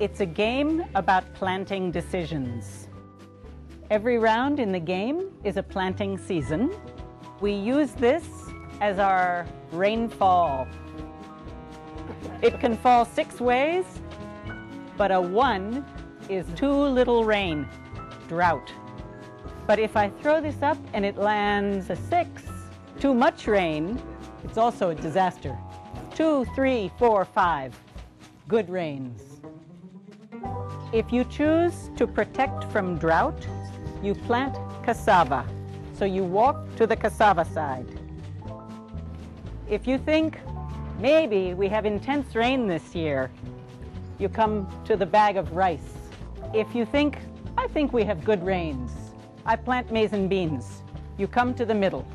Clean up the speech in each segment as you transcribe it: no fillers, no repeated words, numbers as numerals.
It's a game about planting decisions. Every round in the game is a planting season. We use this as our rainfall. It can fall 6 ways, but a 1 is too little rain, drought. But if I throw this up and it lands a 6, too much rain, it's also a disaster. 2, 3, 4, 5, good rains. If you choose to protect from drought, you plant cassava. So you walk to the cassava side. If you think, maybe we have intense rain this year, you come to the bag of rice. If you think, I think we have good rains, I plant maize and beans, you come to the middle.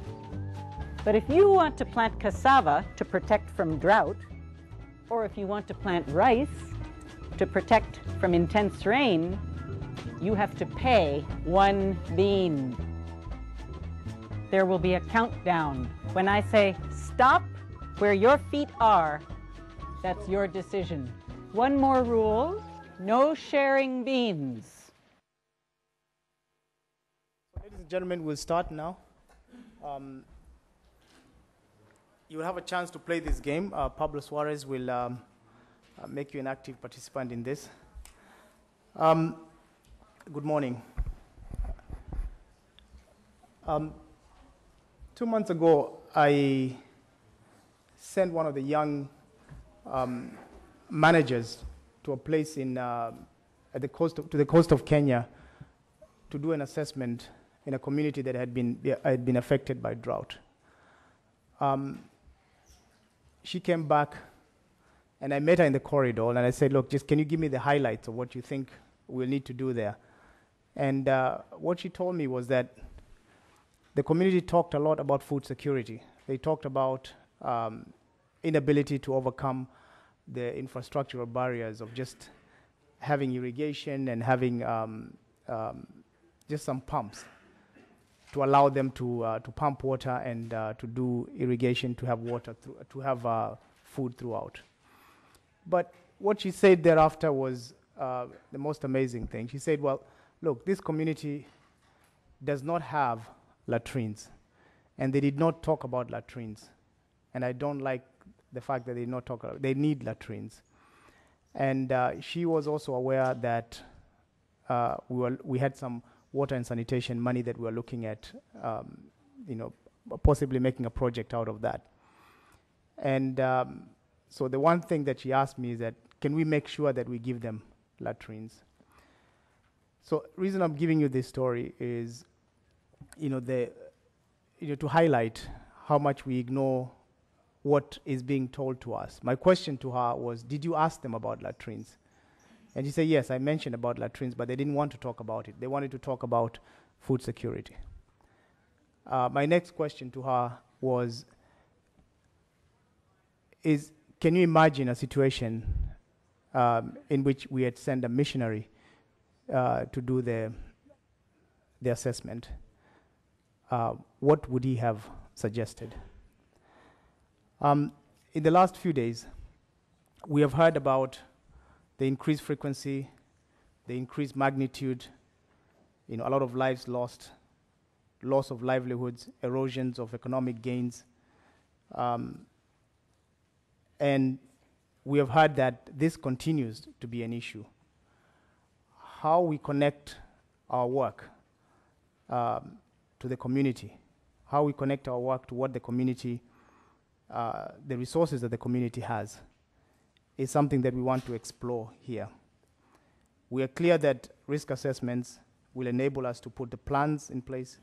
But if you want to plant cassava to protect from drought, or if you want to plant rice to protect from intense rain, you have to pay 1 bean. There will be a countdown. When I say stop where your feet are, that's your decision. One more rule, no sharing beans. Ladies and gentlemen, we'll start now. You will have a chance to play this game. Pablo Suarez will make you an active participant in this. Good morning. 2 months ago, I sent one of the young managers to a place in to the coast of Kenya to do an assessment in a community that had been affected by drought. She came back, and I met her in the corridor, and I said, look, just can you give me the highlights of what you think we'll need to do there? And what she told me was that the community talked a lot about food security. They talked about inability to overcome the infrastructural barriers of just having irrigation and having just some pumps to allow them to pump water and to do irrigation, to have water, to have food throughout. But what she said thereafter was the most amazing thing. She said, well, look, this community does not have latrines, and they did not talk about latrines. And I don't like the fact that they did not talk about it. They need latrines. And she was also aware that we had some water and sanitation money that we were looking at, possibly making a project out of that. And so the one thing that she asked me is that, can we make sure that we give them latrines? So the reason I'm giving you this story is, to highlight how much we ignore what is being told to us. My question to her was, did you ask them about latrines? And she said, yes, I mentioned about latrines, but they didn't want to talk about it. They wanted to talk about food security. My next question to her was, can you imagine a situation in which we had sent a missionary to do the assessment? What would he have suggested? In the last few days, we have heard about the increased frequency, the increased magnitude, a lot of lives lost, loss of livelihoods, erosions of economic gains. And we have heard that this continues to be an issue. How we connect our work to the community, how we connect our work to what the community, the resources that the community has, is something that we want to explore here. We are clear that risk assessments will enable us to put the plans in place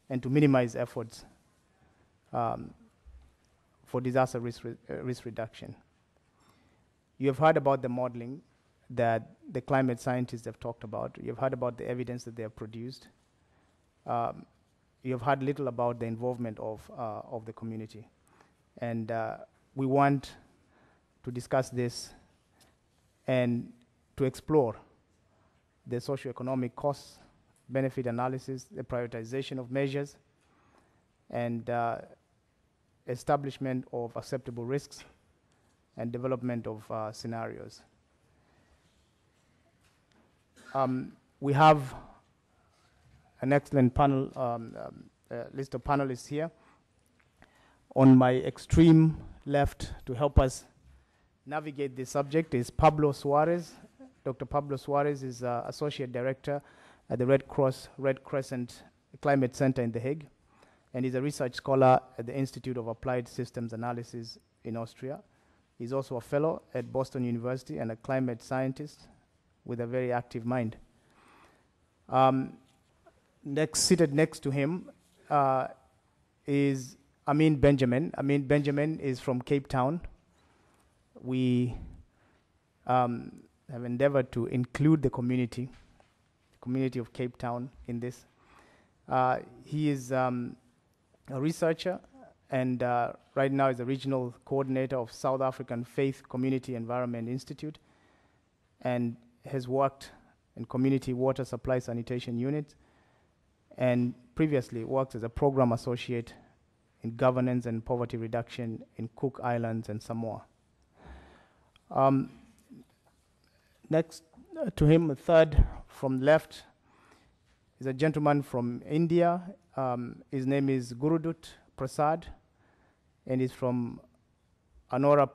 and to minimize efforts for disaster risk reduction. You have heard about the modeling that the climate scientists have talked about. You have heard about the evidence that they have produced. You have heard little about the involvement of the community. And we want to discuss this and to explore the socioeconomic costs, benefit analysis, the prioritization of measures, and establishment of acceptable risks and development of scenarios. We have an excellent panel, list of panelists here. On my extreme left, to help us navigate this subject, is Pablo Suarez. Dr. Pablo Suarez is Associate Director at the Red Crescent Climate Center in The Hague, and he's a research scholar at the Institute of Applied Systems Analysis in Austria. He's also a fellow at Boston University and a climate scientist with a very active mind. Seated next to him is Amin Benjamin. Amin Benjamin is from Cape Town. We have endeavored to include the community of Cape Town in this. He is a researcher and right now is the regional coordinator of South African Faith Community Environment Institute and has worked in community water supply sanitation units and previously worked as a program associate in governance and poverty reduction in Cook Islands and Samoa. Next to him, the third from left, is a gentleman from India. His name is Gurudut Prasad, and he's from Andhra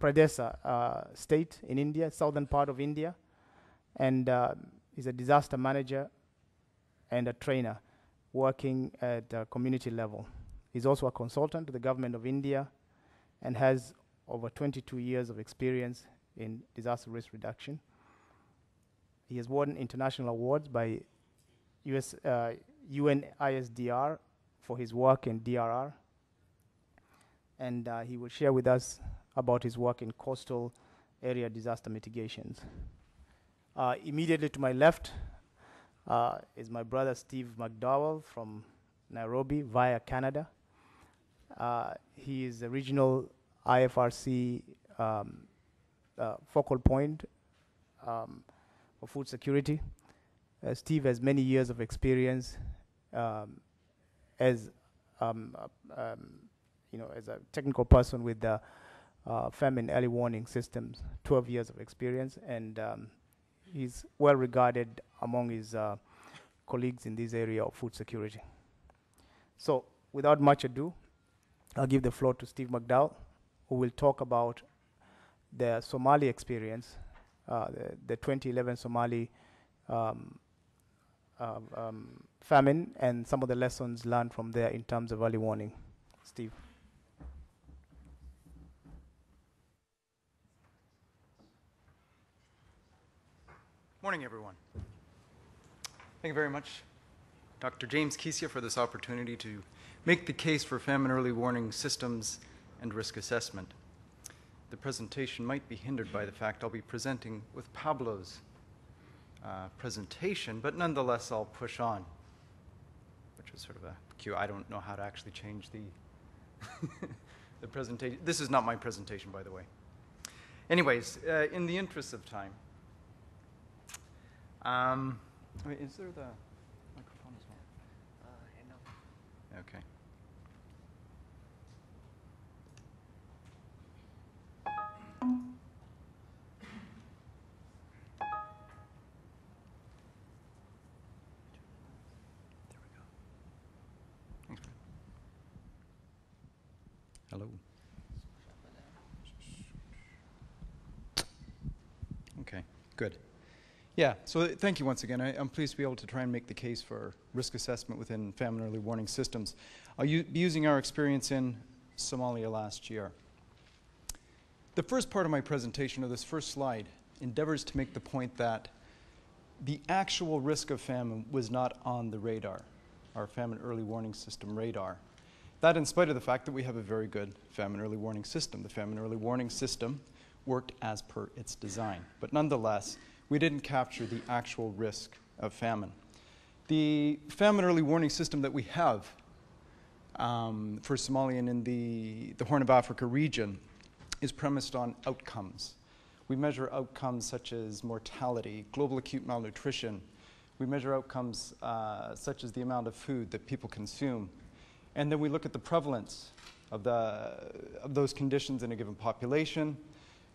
Pradesh state in India, southern part of India, and he's a disaster manager and a trainer working at community level. He's also a consultant to the government of India and has over 22 years of experience in disaster risk reduction. He has won international awards by UNISDR for his work in DRR, and he will share with us about his work in coastal area disaster mitigations. Immediately to my left is my brother Steve McDowell from Nairobi via Canada. He is a regional IFRC focal point for food security. Steve has many years of experience as as a technical person with the famine early warning systems, 12 years of experience, and he's well regarded among his colleagues in this area of food security. So without much ado, I'll give the floor to Steve McDowell, who will talk about the Somali experience, the 2011 Somali famine, and some of the lessons learned from there in terms of early warning. Steve. Morning, everyone. Thank you very much, Dr. James Kesia, for this opportunity to make the case for famine early warning systems and risk assessment. The presentation might be hindered by the fact I'll be presenting with Pablo's presentation, but nonetheless I'll push on, which is sort of a cue. I don't know how to actually change the the presentation. This is not my presentation, by the way. Anyways, in the interest of time, wait, is there the microphone as well? No. Okay. There we go. Thanks, Brad. Hello. Okay, good. Yeah, so thank you once again. I'm pleased to be able to try and make the case for risk assessment within famine early warning systems. I'll be using our experience in Somalia last year. The first part of my presentation, or this first slide, endeavors to make the point that the actual risk of famine was not on the radar, our famine early warning system radar. That in spite of the fact that we have a very good famine early warning system. The famine early warning system worked as per its design, but nonetheless, we didn't capture the actual risk of famine. The famine early warning system that we have for Somalia and in the Horn of Africa region is premised on outcomes. We measure outcomes such as mortality, global acute malnutrition. We measure outcomes such as the amount of food that people consume. And then we look at the prevalence of those conditions in a given population.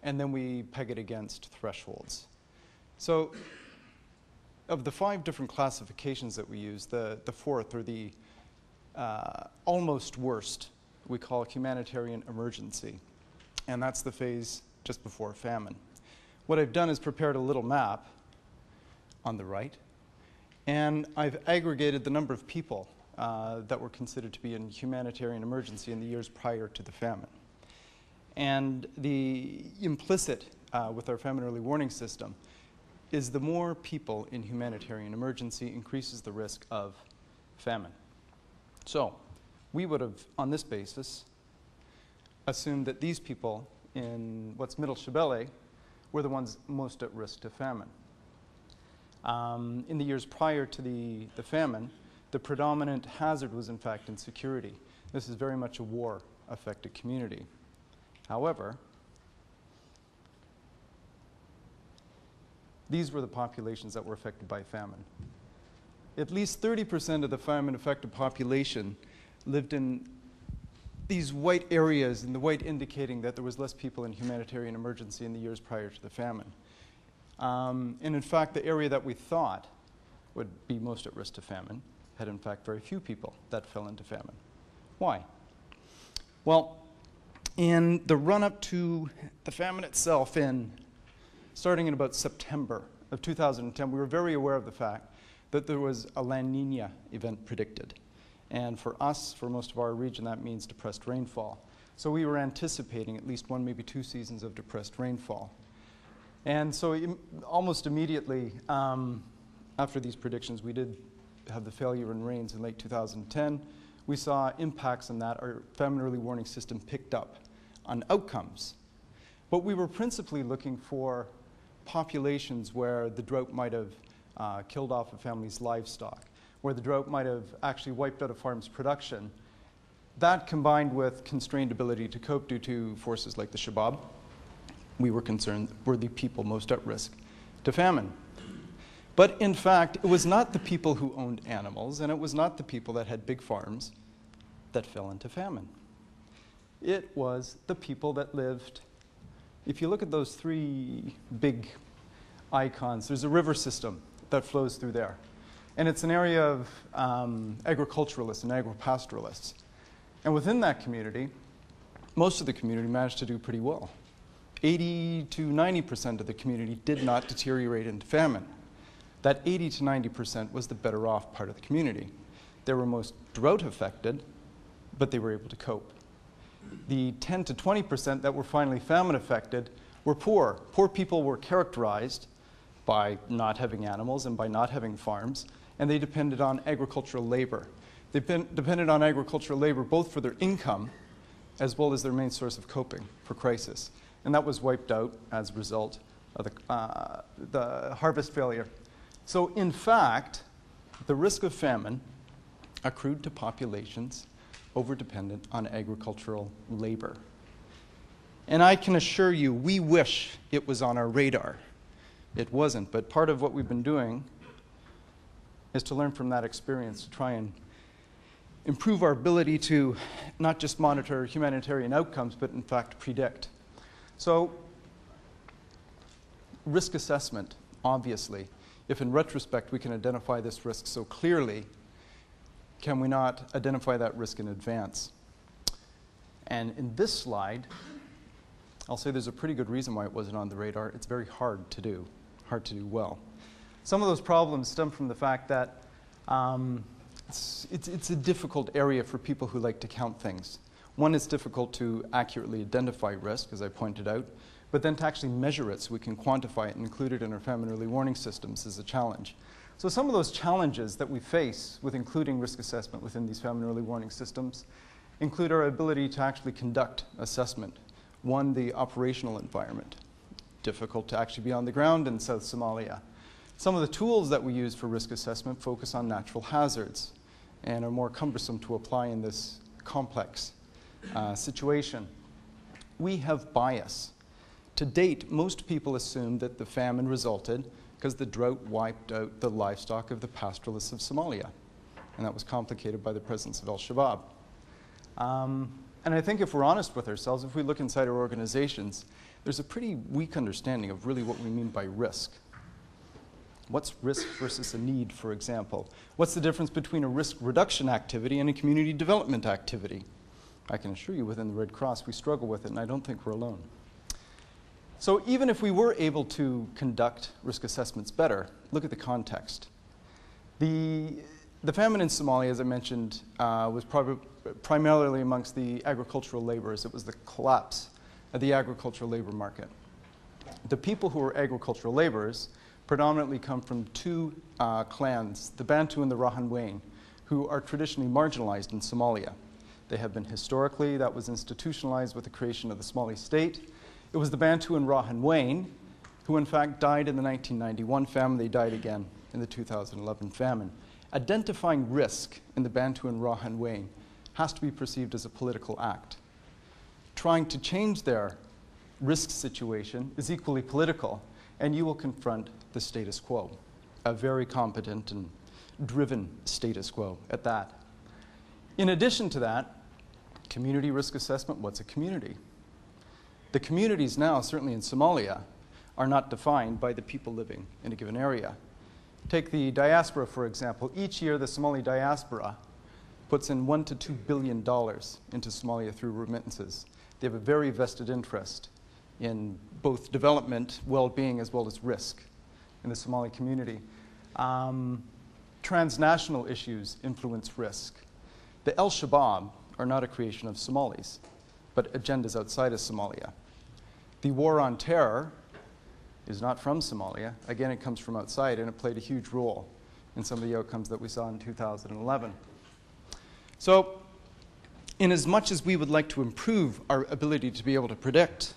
and then we peg it against thresholds. So of the 5 different classifications that we use, the fourth, or the almost worst, we call humanitarian emergency. And that's the phase just before famine. What I've done is prepared a little map on the right, and I've aggregated the number of people that were considered to be in humanitarian emergency in the years prior to the famine. And the implicit with our famine early warning system is the more people in humanitarian emergency increases the risk of famine. So we would have, on this basis, assumed that these people in what's Middle Shebele were the ones most at risk to famine. In the years prior to the famine, the predominant hazard was in fact insecurity. This is very much a war-affected community. However, these were the populations that were affected by famine. At least 30% of the famine-affected population lived in these white areas, and the white indicating that there was less people in humanitarian emergency in the years prior to the famine. And in fact, the area that we thought would be most at risk to famine had in fact very few people that fell into famine. Why? Well, in the run-up to the famine itself, starting in about September of 2010, we were very aware of the fact that there was a La Nina event predicted. And for us, for most of our region, that means depressed rainfall. So we were anticipating at least 1, maybe 2 seasons of depressed rainfall. And so almost immediately after these predictions, we did have the failure in rains in late 2010. We saw impacts on that. Our famine early warning system picked up on outcomes. But we were principally looking for populations where the drought might have killed off a family's livestock, where the drought might have actually wiped out a farm's production. That, combined with constrained ability to cope due to forces like the Shabab, we were concerned were the people most at risk to famine. But in fact, it was not the people who owned animals, and it was not the people that had big farms that fell into famine. It was the people that lived. If you look at those 3 big icons, there's a river system that flows through there. And it's an area of agriculturalists and agropastoralists. And within that community, most of the community managed to do pretty well. 80 to 90% of the community did not deteriorate into famine. That 80 to 90% was the better off part of the community. They were most drought affected, but they were able to cope. The 10 to 20% that were finally famine affected were poor. Poor people were characterized by not having animals and by not having farms, and they depended on agricultural labor. They depended on agricultural labor both for their income as well as their main source of coping for crisis. And that was wiped out as a result of the harvest failure. So in fact, the risk of famine accrued to populations over-dependent on agricultural labor. And I can assure you, we wish it was on our radar. It wasn't, but part of what we've been doing is to learn from that experience to try and improve our ability to not just monitor humanitarian outcomes, but in fact predict. So, risk assessment, obviously. If in retrospect we can identify this risk so clearly, can we not identify that risk in advance? And in this slide, I'll say there's a pretty good reason why it wasn't on the radar. It's very hard to do well. Some of those problems stem from the fact that it's a difficult area for people who like to count things. One, it's difficult to accurately identify risk, as I pointed out, but then to actually measure it so we can quantify it and include it in our famine early warning systems is a challenge. So some of those challenges that we face with including risk assessment within these famine early warning systems include our ability to actually conduct assessment. One, the operational environment. Difficult to actually be on the ground in South Somalia. Some of the tools that we use for risk assessment focus on natural hazards and are more cumbersome to apply in this complex situation. We have bias. To date, most people assume that the famine resulted because the drought wiped out the livestock of the pastoralists of Somalia. And that was complicated by the presence of al-Shabaab. And I think if we're honest with ourselves, if we look inside our organizations, there's a pretty weak understanding of really what we mean by risk. What's risk versus a need, for example? What's the difference between a risk reduction activity and a community development activity? I can assure you within the Red Cross we struggle with it, and I don't think we're alone. So even if we were able to conduct risk assessments better, look at the context. The famine in Somalia, as I mentioned, was primarily amongst the agricultural laborers. It was the collapse of the agricultural labor market. The people who were agricultural laborers predominantly come from two clans, the Bantu and the Rahanweyn, who are traditionally marginalized in Somalia. They have been historically, that was institutionalized with the creation of the Somali state. It was the Bantu and Rahanweyn who in fact died in the 1991 famine. They died again in the 2011 famine. Identifying risk in the Bantu and Rahanweyn has to be perceived as a political act. Trying to change their risk situation is equally political, and you will confront the status quo, a very competent and driven status quo at that. In addition to that, community risk assessment, what's a community? The communities now, certainly in Somalia, are not defined by the people living in a given area. Take the diaspora, for example. Each year, the Somali diaspora puts in $1 to $2 billion into Somalia through remittances. They have a very vested interest in both development, well-being, as well as risk in the Somali community. Transnational issues influence risk. The Al-Shabaab are not a creation of Somalis, but agendas outside of Somalia. The war on terror is not from Somalia. Again, it comes from outside, and it played a huge role in some of the outcomes that we saw in 2011. So, in as much as we would like to improve our ability to be able to predict,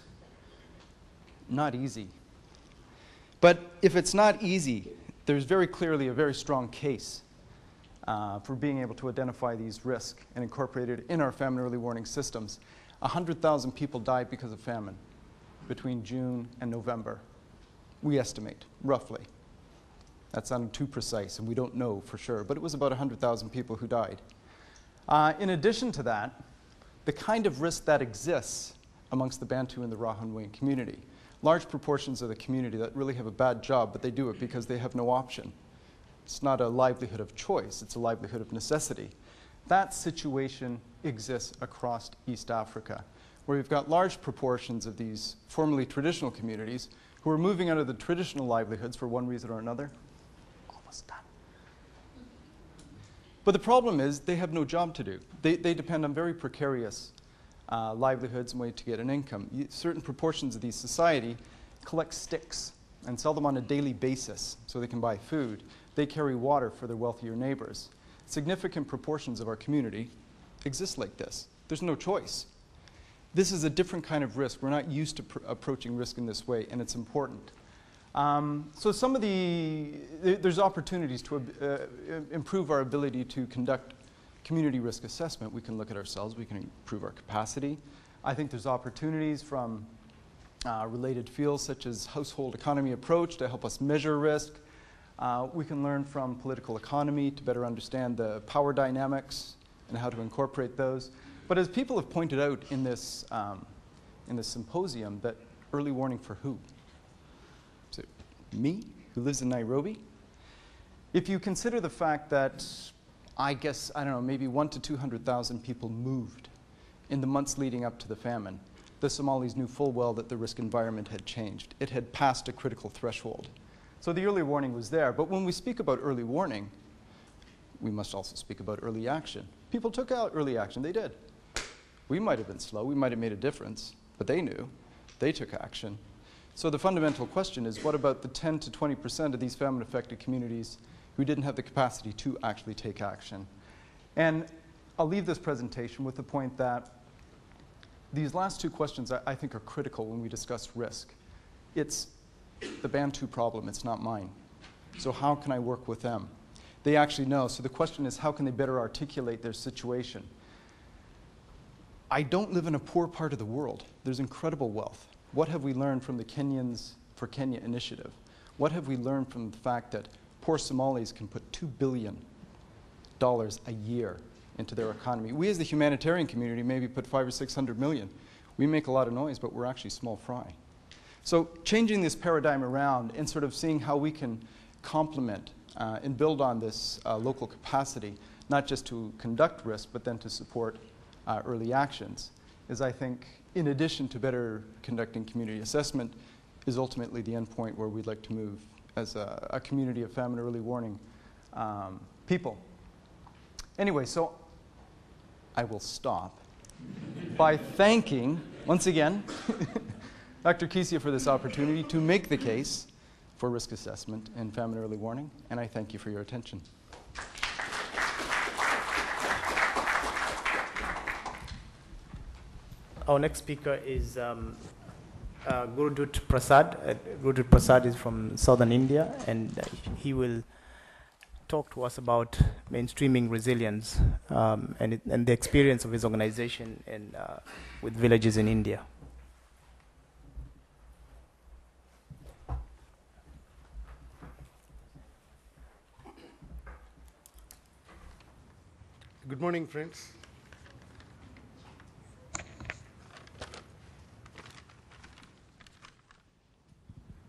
not easy. But if it's not easy, there's very clearly a very strong case for being able to identify these risks and incorporate it in our famine early warning systems. 100,000 people died because of famine between June and November, we estimate, roughly. That sounded too precise, and we don't know for sure, but it was about 100,000 people who died. In addition to that, the kind of risk that exists amongst the Bantu and the Rahanweyn community, large proportions of the community that really have a bad job, but they do it because they have no option. It's not a livelihood of choice, it's a livelihood of necessity. That situation exists across East Africa, where you've got large proportions of these formerly traditional communities who are moving out of the traditional livelihoods for one reason or another. Almost done. But the problem is they have no job to do. They depend on very precarious livelihoods and way to get an income. Certain proportions of the society collect sticks and sell them on a daily basis so they can buy food. They carry water for their wealthier neighbors. Significant proportions of our community exist like this. There's no choice. This is a different kind of risk. We're not used to approaching risk in this way, and it's important. So some of there's opportunities to improve our ability to conduct community risk assessment. We can look at ourselves, we can improve our capacity. I think there's opportunities from related fields such as household economy approach to help us measure risk. We can learn from political economy to better understand the power dynamics and how to incorporate those. But as people have pointed out in this symposium, that early warning for who? Is it me, who lives in Nairobi? If you consider the fact that, I don't know, maybe 100,000 to 200,000 people moved in the months leading up to the famine, the Somalis knew full well that the risk environment had changed. It had passed a critical threshold. So the early warning was there. But when we speak about early warning, we must also speak about early action. People took out early action. They did. We might have been slow. We might have made a difference. But they knew. They took action. So the fundamental question is, what about the 10 to 20% of these famine-affected communities who didn't have the capacity to actually take action? And I'll leave this presentation with the point that these last two questions I think are critical when we discuss risk. It's the Bantu problem. It's not mine. So how can I work with them? They actually know. So the question is, how can they better articulate their situation? I don't live in a poor part of the world. There's incredible wealth. What have we learned from the Kenyans for Kenya initiative? What have we learned from the fact that poor Somalis can put $2 billion a year into their economy. We as the humanitarian community maybe put 500 or 600 million. We make a lot of noise, but we're actually small fry. So changing this paradigm around and sort of seeing how we can complement and build on this local capacity, not just to conduct risk, but then to support early actions, is, I think, in addition to better conducting community assessment, is ultimately the end point where we'd like to move as a community of famine early warning people. Anyway, so I will stop by thanking, once again, Dr. Kesia for this opportunity to make the case for risk assessment and famine early warning, and I thank you for your attention. Our next speaker is Gurudut Prasad. Gurudut Prasad is from southern India, and he will talk to us about mainstreaming resilience and the experience of his organization with villages in India. Good morning, friends.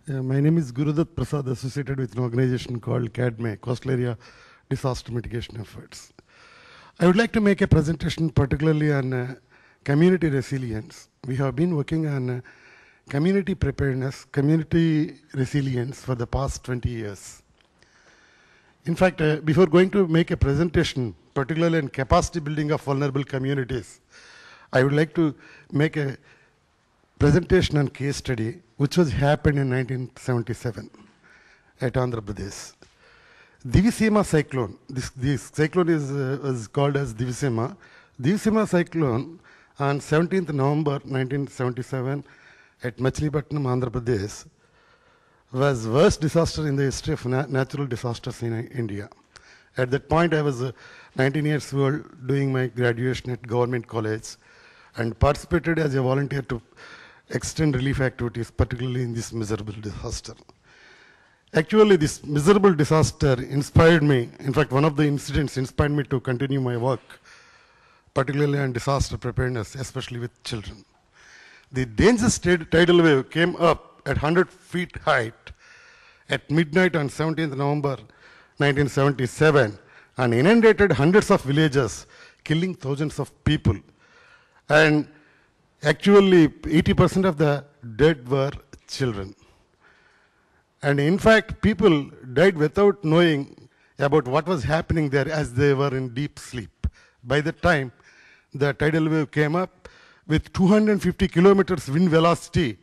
My name is Gurudut Prasad, associated with an organization called CADME, Coastal Area Disaster Mitigation Efforts. I would like to make a presentation particularly on community resilience. We have been working on community preparedness, community resilience for the past 20 years. In fact, before going to make a presentation, particularly in capacity building of vulnerable communities, I would like to make a presentation on case study, which was happened in 1977 at Andhra Pradesh. Divisema cyclone. This cyclone was called as Divisema. Divisema cyclone on 17th November 1977 at Machilipatnam, Andhra Pradesh, was worst disaster in the history of natural disasters in India. At that point, I was 19 years old, doing my graduation at government college, and participated as a volunteer to extend relief activities, particularly in this miserable disaster. Actually, this miserable disaster inspired me. In fact, one of the incidents inspired me to continue my work, particularly on disaster preparedness, especially with children. The dangerous tidal wave came up at 100 feet height at midnight on 17th November 1977 and inundated hundreds of villages, killing thousands of people. And actually, 80% of the dead were children. And in fact, people died without knowing about what was happening there as they were in deep sleep. By the time the tidal wave came up with 250 kilometers wind velocity,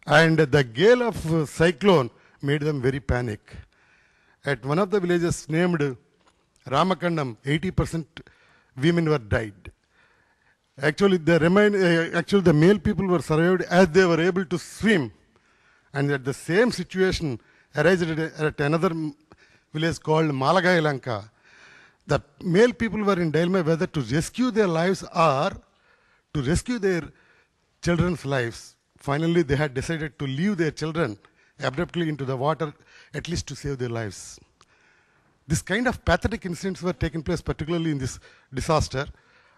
and the gale of cyclone made them very panic. At one of the villages named Ramakandam, 80% women were died. Actually, the male people were survived as they were able to swim. And at the same situation arisen at another village called Malagai Lanka. The male people were in dilemma whether to rescue their lives or to rescue their children's lives. Finally, they had decided to leave their children abruptly into the water, at least to save their lives. This kind of pathetic incidents were taking place, particularly in this disaster.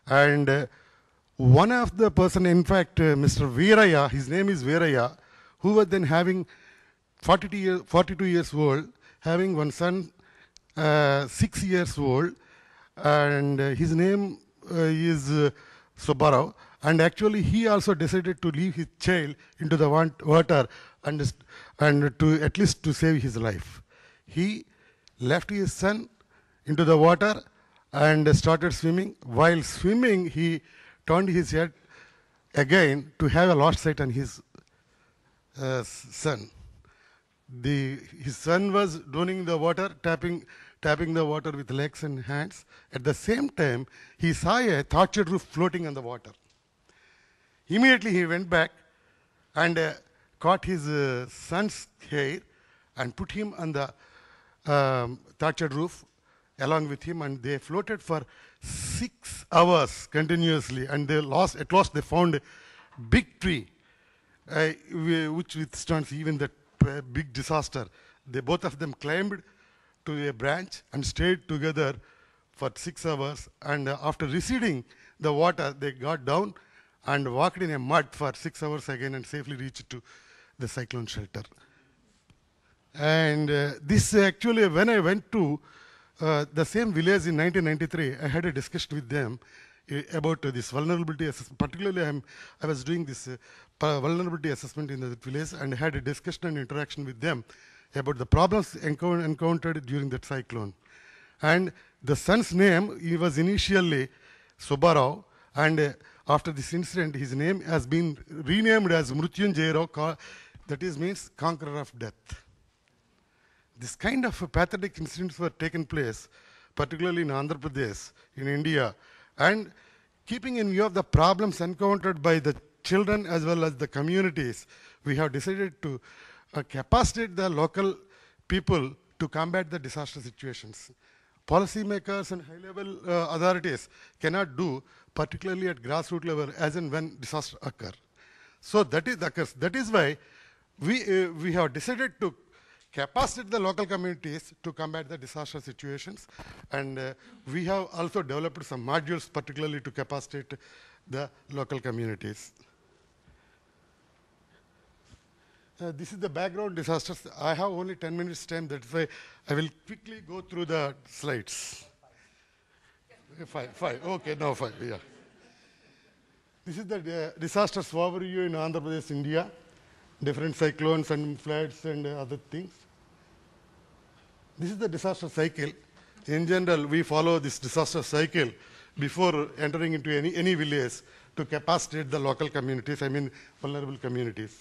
And one of the person, in fact, Mr. Veeraya, his name is Veeraya, who was then having 42 years old, having one son, 6 years old, and his name is Subbarao. And actually, he also decided to leave his child into the water and to at least to save his life. He left his son into the water and started swimming. While swimming, he turned his head again to have a lost sight on his son. His son was drowning in the water, tapping the water with legs and hands. At the same time, he saw a thatched roof floating on the water. Immediately, he went back and caught his son's hair and put him on the thatched roof along with him, and they floated for 6 hours continuously. And at last they found a big tree which withstands even that big disaster. Both of them climbed to a branch and stayed together for 6 hours, and after receding the water, they got down and walked in a mud for 6 hours again and safely reached to the cyclone shelter. And this actually, when I went to the same village in 1993, I had a discussion with them about this vulnerability assessment. Particularly, I was doing this vulnerability assessment in the village and had a discussion and interaction with them about the problems encountered during that cyclone. And the son's name, he was initially Subbarao, and after this incident, his name has been renamed as Mrutyunjay, that is means conqueror of death. This kind of pathetic incidents were taken place, particularly in Andhra Pradesh, in India, and keeping in view of the problems encountered by the children as well as the communities, we have decided to capacitate the local people to combat the disaster situations. Policymakers and high-level authorities cannot do, particularly at grassroots level, as and when disasters occur. So that is why we have decided to capacitate the local communities to combat the disaster situations, and we have also developed some modules particularly to capacitate the local communities. This is the background disasters. I have only 10 minutes time, that's why I will quickly go through the slides. Five. Okay, now 5, yeah. This is the disasters overview in Andhra Pradesh, India. Different cyclones and floods and other things. This is the disaster cycle. In general, we follow this disaster cycle before entering into any village to capacitate the local communities, I mean vulnerable communities.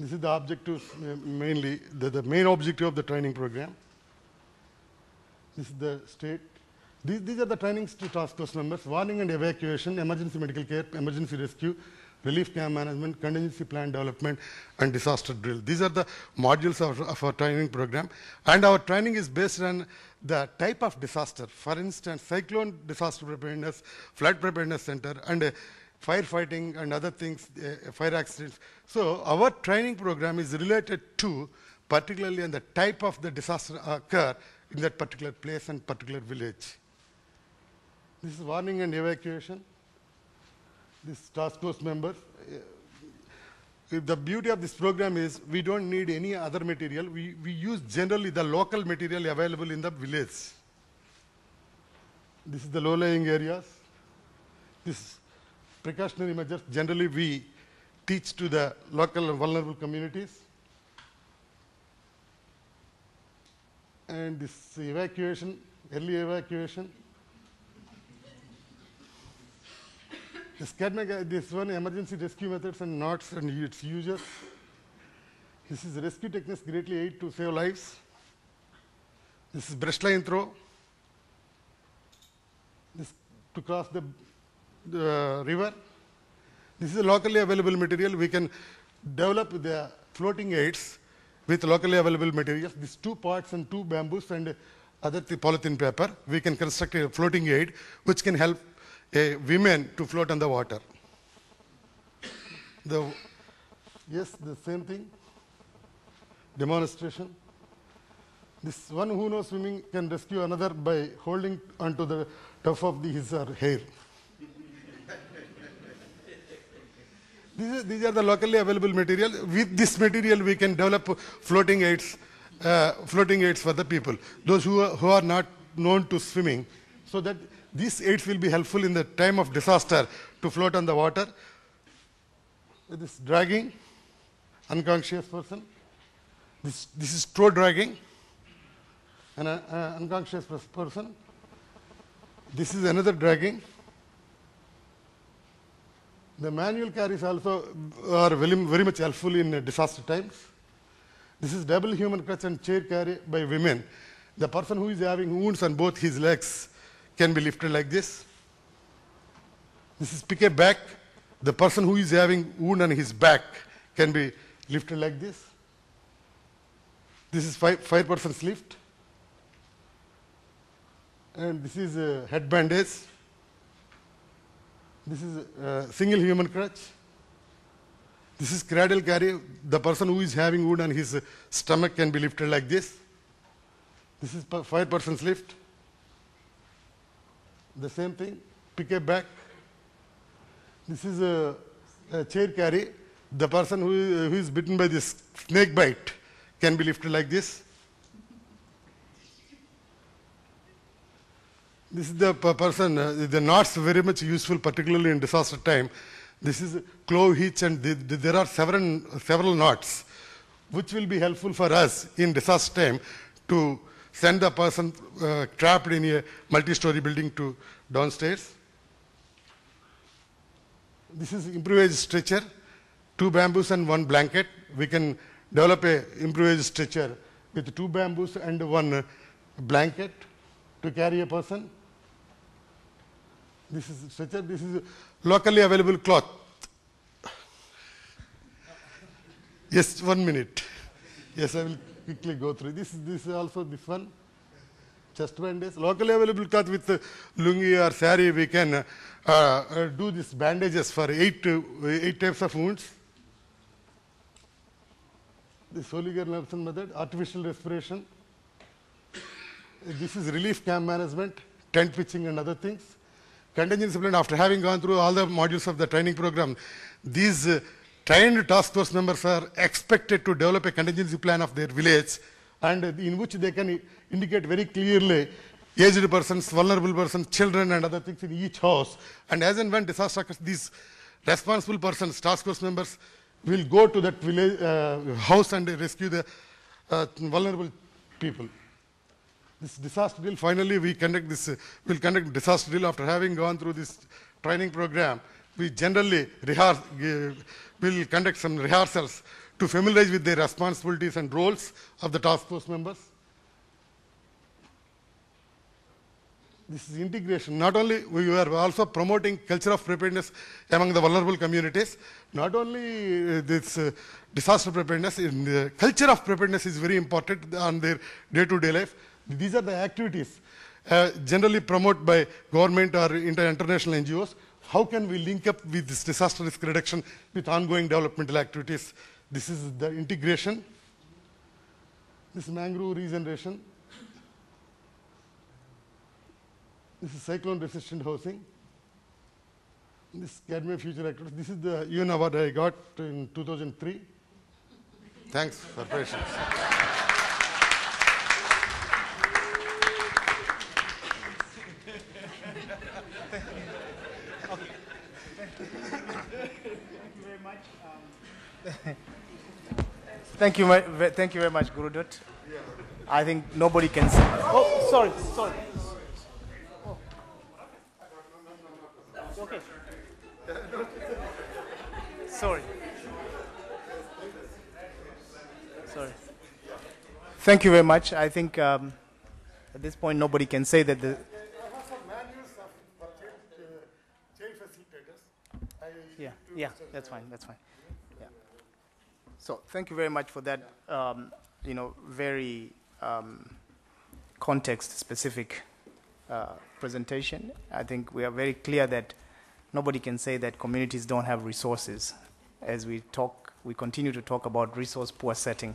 This is the objectives, mainly, the main objective of the training program. This is the state. These are the trainings to task force members: warning and evacuation, emergency medical care, emergency rescue, relief camp management, contingency plan development, and disaster drill. These are the modules of our training program. And our training is based on the type of disaster. For instance, cyclone disaster preparedness, flood preparedness center, and firefighting and other things, fire accidents. So our training program is related to particularly on the type of the disaster occur in that particular place and particular village. This is warning and evacuation. This task force members. The beauty of this program is we don't need any other material. We use generally the local material available in the village. This is the low-lying areas. This precautionary measures generally we teach to the local and vulnerable communities. And this evacuation, early evacuation. This one, emergency rescue methods and knots and its users. This is rescue techniques greatly aid to save lives. This is breastline throw. This to cross the river. This is a locally available material. We can develop the floating aids with locally available materials. These 2 pots and 2 bamboos and other polythene paper. We can construct a floating aid which can help women to float on the water. Yes, the same thing. Demonstration. This one who knows swimming can rescue another by holding onto the tuft of his or her hair. These are the locally available material. With this material, we can develop floating aids for the people, those who are not known to swimming, so that these aids will be helpful in the time of disaster to float on the water. This dragging, unconscious person. This is toe dragging, an unconscious person. This is another dragging. The manual carries also are very much helpful in disaster times. This is double human crutch and chair carry by women. The person who is having wounds on both his legs can be lifted like this. This is pick a back. The person who is having wound on his back can be lifted like this. This is 5% lift. And this is a head bandage. This is a single human crutch. This is cradle carry. The person who is having wound on his stomach can be lifted like this. This is 5% lift. The same thing, pick a back. This is a chair carry. The person who is bitten by this snake bite can be lifted like this. This is the person, the knots very much useful, particularly in disaster time. This is clove hitch, and there are several knots, which will be helpful for us in disaster time to send the person trapped in a multi-story building to downstairs. This is improvised stretcher, 2 bamboos and 1 blanket. We can develop a improvised stretcher with 2 bamboos and 1 blanket to carry a person. This is stretcher. This is locally available cloth. Yes, 1 minute. Yes, I will quickly go through. This is also this one. Chest bandage. Locally available cloth with lungi or sari, we can do these bandages for 8 types of wounds. This Soliger Nelson method, artificial respiration. This is relief camp management, tent pitching and other things. Contingency plan, after having gone through all the modules of the training program, these trained task force members are expected to develop a contingency plan of their village, and in which they can indicate very clearly aged persons, vulnerable persons, children and other things in each house. And as and when disaster occurs, these responsible persons, task force members, will go to that village house and rescue the vulnerable people. This disaster drill, finally we conduct this, we'll conduct disaster drill after having gone through this training program. We generally will conduct some rehearsals to familiarize with the responsibilities and roles of the task force members. This is integration. Not only, we are also promoting culture of preparedness among the vulnerable communities. Not only this disaster preparedness, in the culture of preparedness is very important on their day-to-day life. These are the activities generally promoted by government or international NGOs. How can we link up with this disaster risk reduction with ongoing developmental activities? This is the integration. This is mangrove regeneration. This is cyclone resistant housing. This Academy Future Activities. This is the UN award I got in 2003. Thanks for patience. Thank you very much, Guru Dutt. Yeah. I think nobody can see. Oh, sorry. Oh. It's okay. Sorry. Thank you very much. I think at this point nobody can say that the. I have some manuals for chain facilitators. Yeah, that's fine. Yeah. So thank you very much for that, very context-specific presentation. I think we are very clear that nobody can say that communities don't have resources. As we continue to talk about resource-poor setting.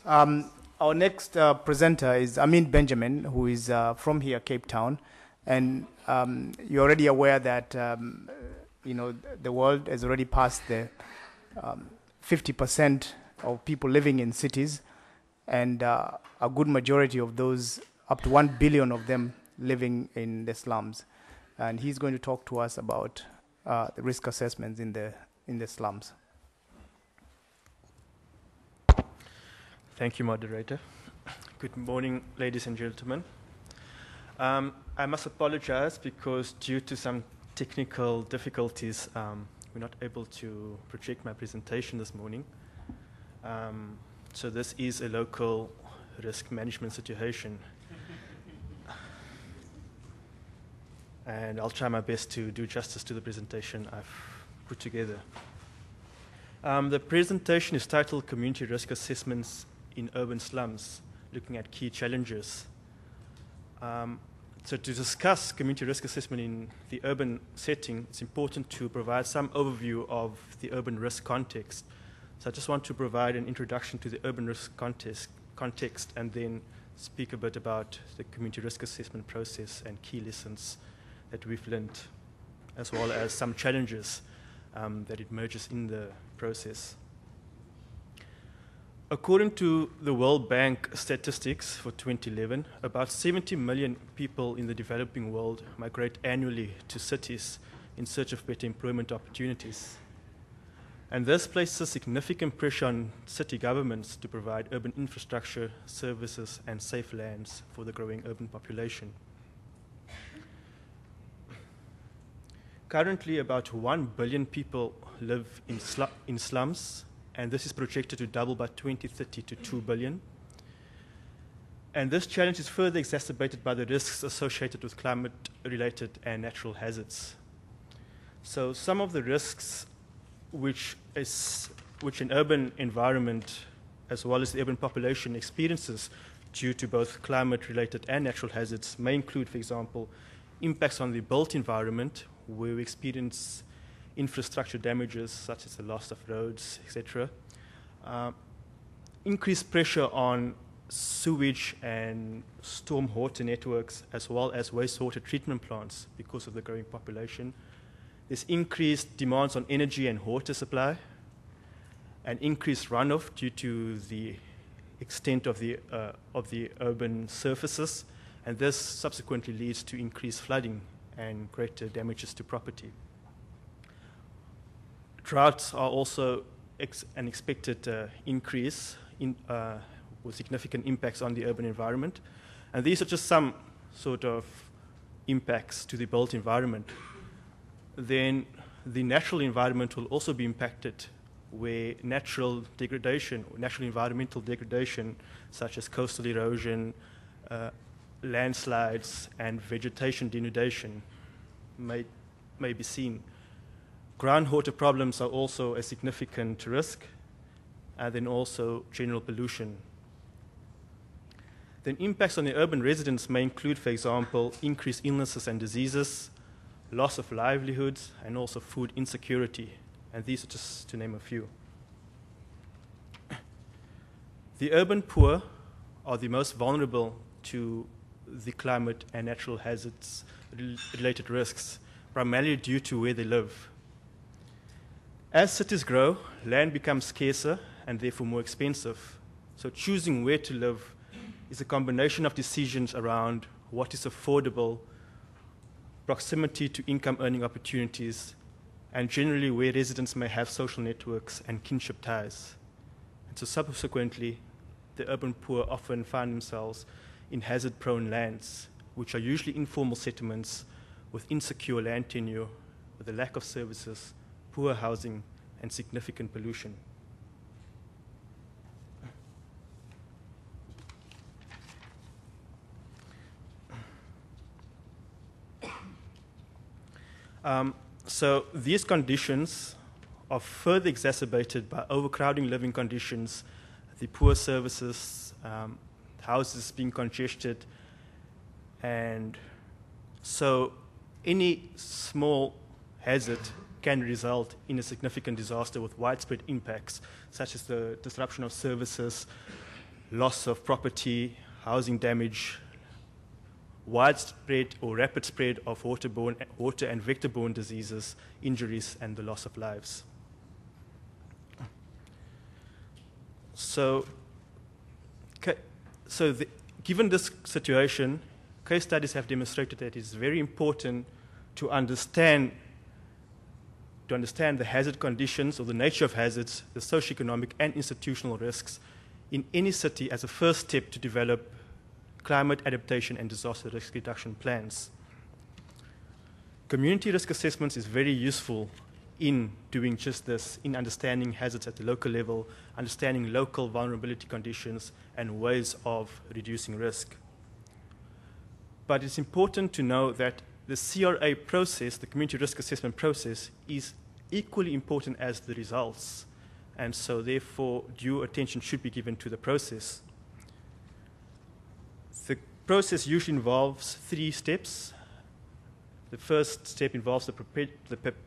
Our next presenter is Amin Benjamin, who is from here, Cape Town, and you're already aware that the world has already passed the 50% of people living in cities, and a good majority of those, up to 1 billion of them, living in the slums. And he's going to talk to us about the risk assessments in the slums. Thank you, moderator. Good morning, ladies and gentlemen. I must apologize because due to some technical difficulties, we're not able to project my presentation this morning. So this is a local risk management situation. And I'll try my best to do justice to the presentation I've put together. The presentation is titled Community Risk Assessments in Urban Slums, looking at key challenges. So to discuss community risk assessment in the urban setting, it's important to provide some overview of the urban risk context. So I just want to provide an introduction to the urban risk context and then speak a bit about the community risk assessment process and key lessons that we've learned, as well as some challenges that emerges in the process. According to the World Bank statistics for 2011, about 70 million people in the developing world migrate annually to cities in search of better employment opportunities. And this places significant pressure on city governments to provide urban infrastructure, services, and safe lands for the growing urban population. Currently, about 1 billion people live in slums, and this is projected to double by 2030 to 2 billion. And this challenge is further exacerbated by the risks associated with climate-related and natural hazards. So some of the risks which an urban environment, as well as the urban population, experiences due to both climate-related and natural hazards may include, for example, impacts on the built environment, where we experience infrastructure damages such as the loss of roads, etc. Increased pressure on sewage and storm water networks, as well as wastewater treatment plants because of the growing population. There's increased demands on energy and water supply, and increased runoff due to the extent of the urban surfaces, and this subsequently leads to increased flooding and greater damages to property. Droughts are also an expected increase with significant impacts on the urban environment, and these are just some sort of impacts to the built environment. Then the natural environment will also be impacted, where natural degradation, or natural environmental degradation, such as coastal erosion, landslides, and vegetation denudation may be seen. Groundwater problems are also a significant risk, and then also general pollution. Then impacts on the urban residents may include, for example, increased illnesses and diseases, loss of livelihoods, and also food insecurity. And these are just to name a few. The urban poor are the most vulnerable to the climate and natural hazards related risks, primarily due to where they live. As cities grow, land becomes scarcer and therefore more expensive. So choosing where to live is a combination of decisions around what is affordable, proximity to income earning opportunities, and generally where residents may have social networks and kinship ties. And so subsequently, the urban poor often find themselves in hazard-prone lands, which are usually informal settlements with insecure land tenure, with a lack of services, poor housing, and significant pollution. So these conditions are further exacerbated by overcrowding living conditions, the poor services, houses being congested, and so any small hazard can result in a significant disaster with widespread impacts, such as the disruption of services, loss of property, housing damage, widespread or rapid spread of water and vector-borne diseases, injuries, and the loss of lives. So given this situation, case studies have demonstrated that it's very important to understand the hazard conditions or the nature of hazards, the socioeconomic and institutional risks in any city as a first step to develop climate adaptation and disaster risk reduction plans. Community risk assessments is very useful in doing just this, in understanding hazards at the local level, understanding local vulnerability conditions, and ways of reducing risk. But it's important to know that the CRA process, the community risk assessment process, is equally important as the results, and so therefore due attention should be given to the process. The process usually involves 3 steps. The first step involves the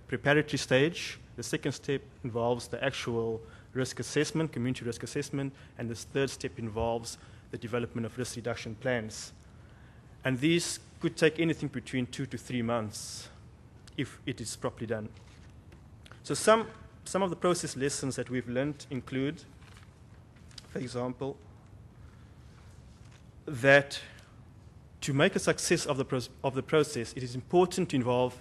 preparatory stage. The second step involves the actual risk assessment, community risk assessment, and the third step involves the development of risk reduction plans. And these could take anything between 2 to 3 months if it is properly done. So some of the process lessons that we've learned include, for example, that to make a success of the process, it is important to involve,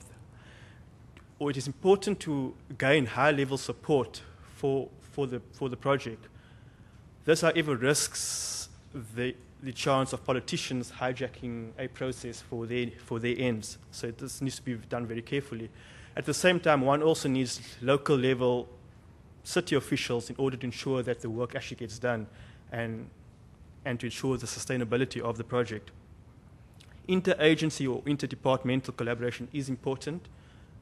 or it is important to gain high-level support for the project. This, however, risks the chance of politicians hijacking a process for their ends. So this needs to be done very carefully. At the same time, one also needs local-level city officials in order to ensure that the work actually gets done and to ensure the sustainability of the project. Interagency or interdepartmental collaboration is important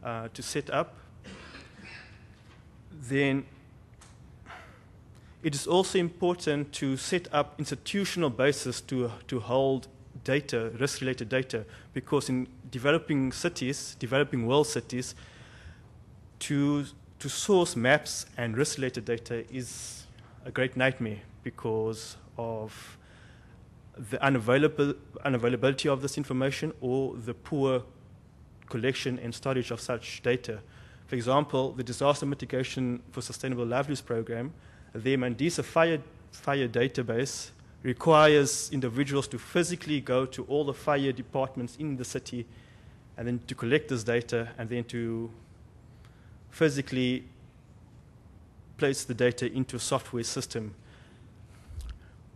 to set up. Then it is also important to set up institutional basis to hold data, risk-related data, because in developing cities, developing world cities, to source maps and risk-related data is a great nightmare because of the unavailability of this information or the poor collection and storage of such data. For example, the Disaster Mitigation for Sustainable Livelihoods program, the Mandisa fire database requires individuals to physically go to all the fire departments in the city and then to collect this data and then to physically place the data into a software system.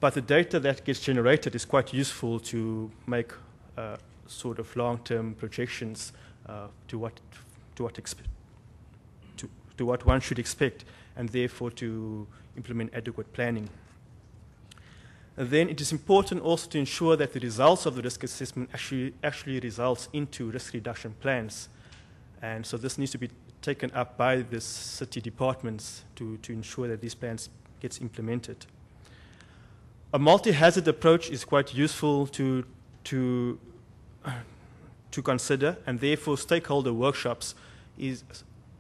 But the data that gets generated is quite useful to make sort of long-term projections to what one should expect, and therefore to implement adequate planning. And then it is important also to ensure that the results of the risk assessment actually results into risk reduction plans. And so this needs to be taken up by the city departments to ensure that these plans gets implemented. A multi-hazard approach is quite useful to consider, and therefore stakeholder workshops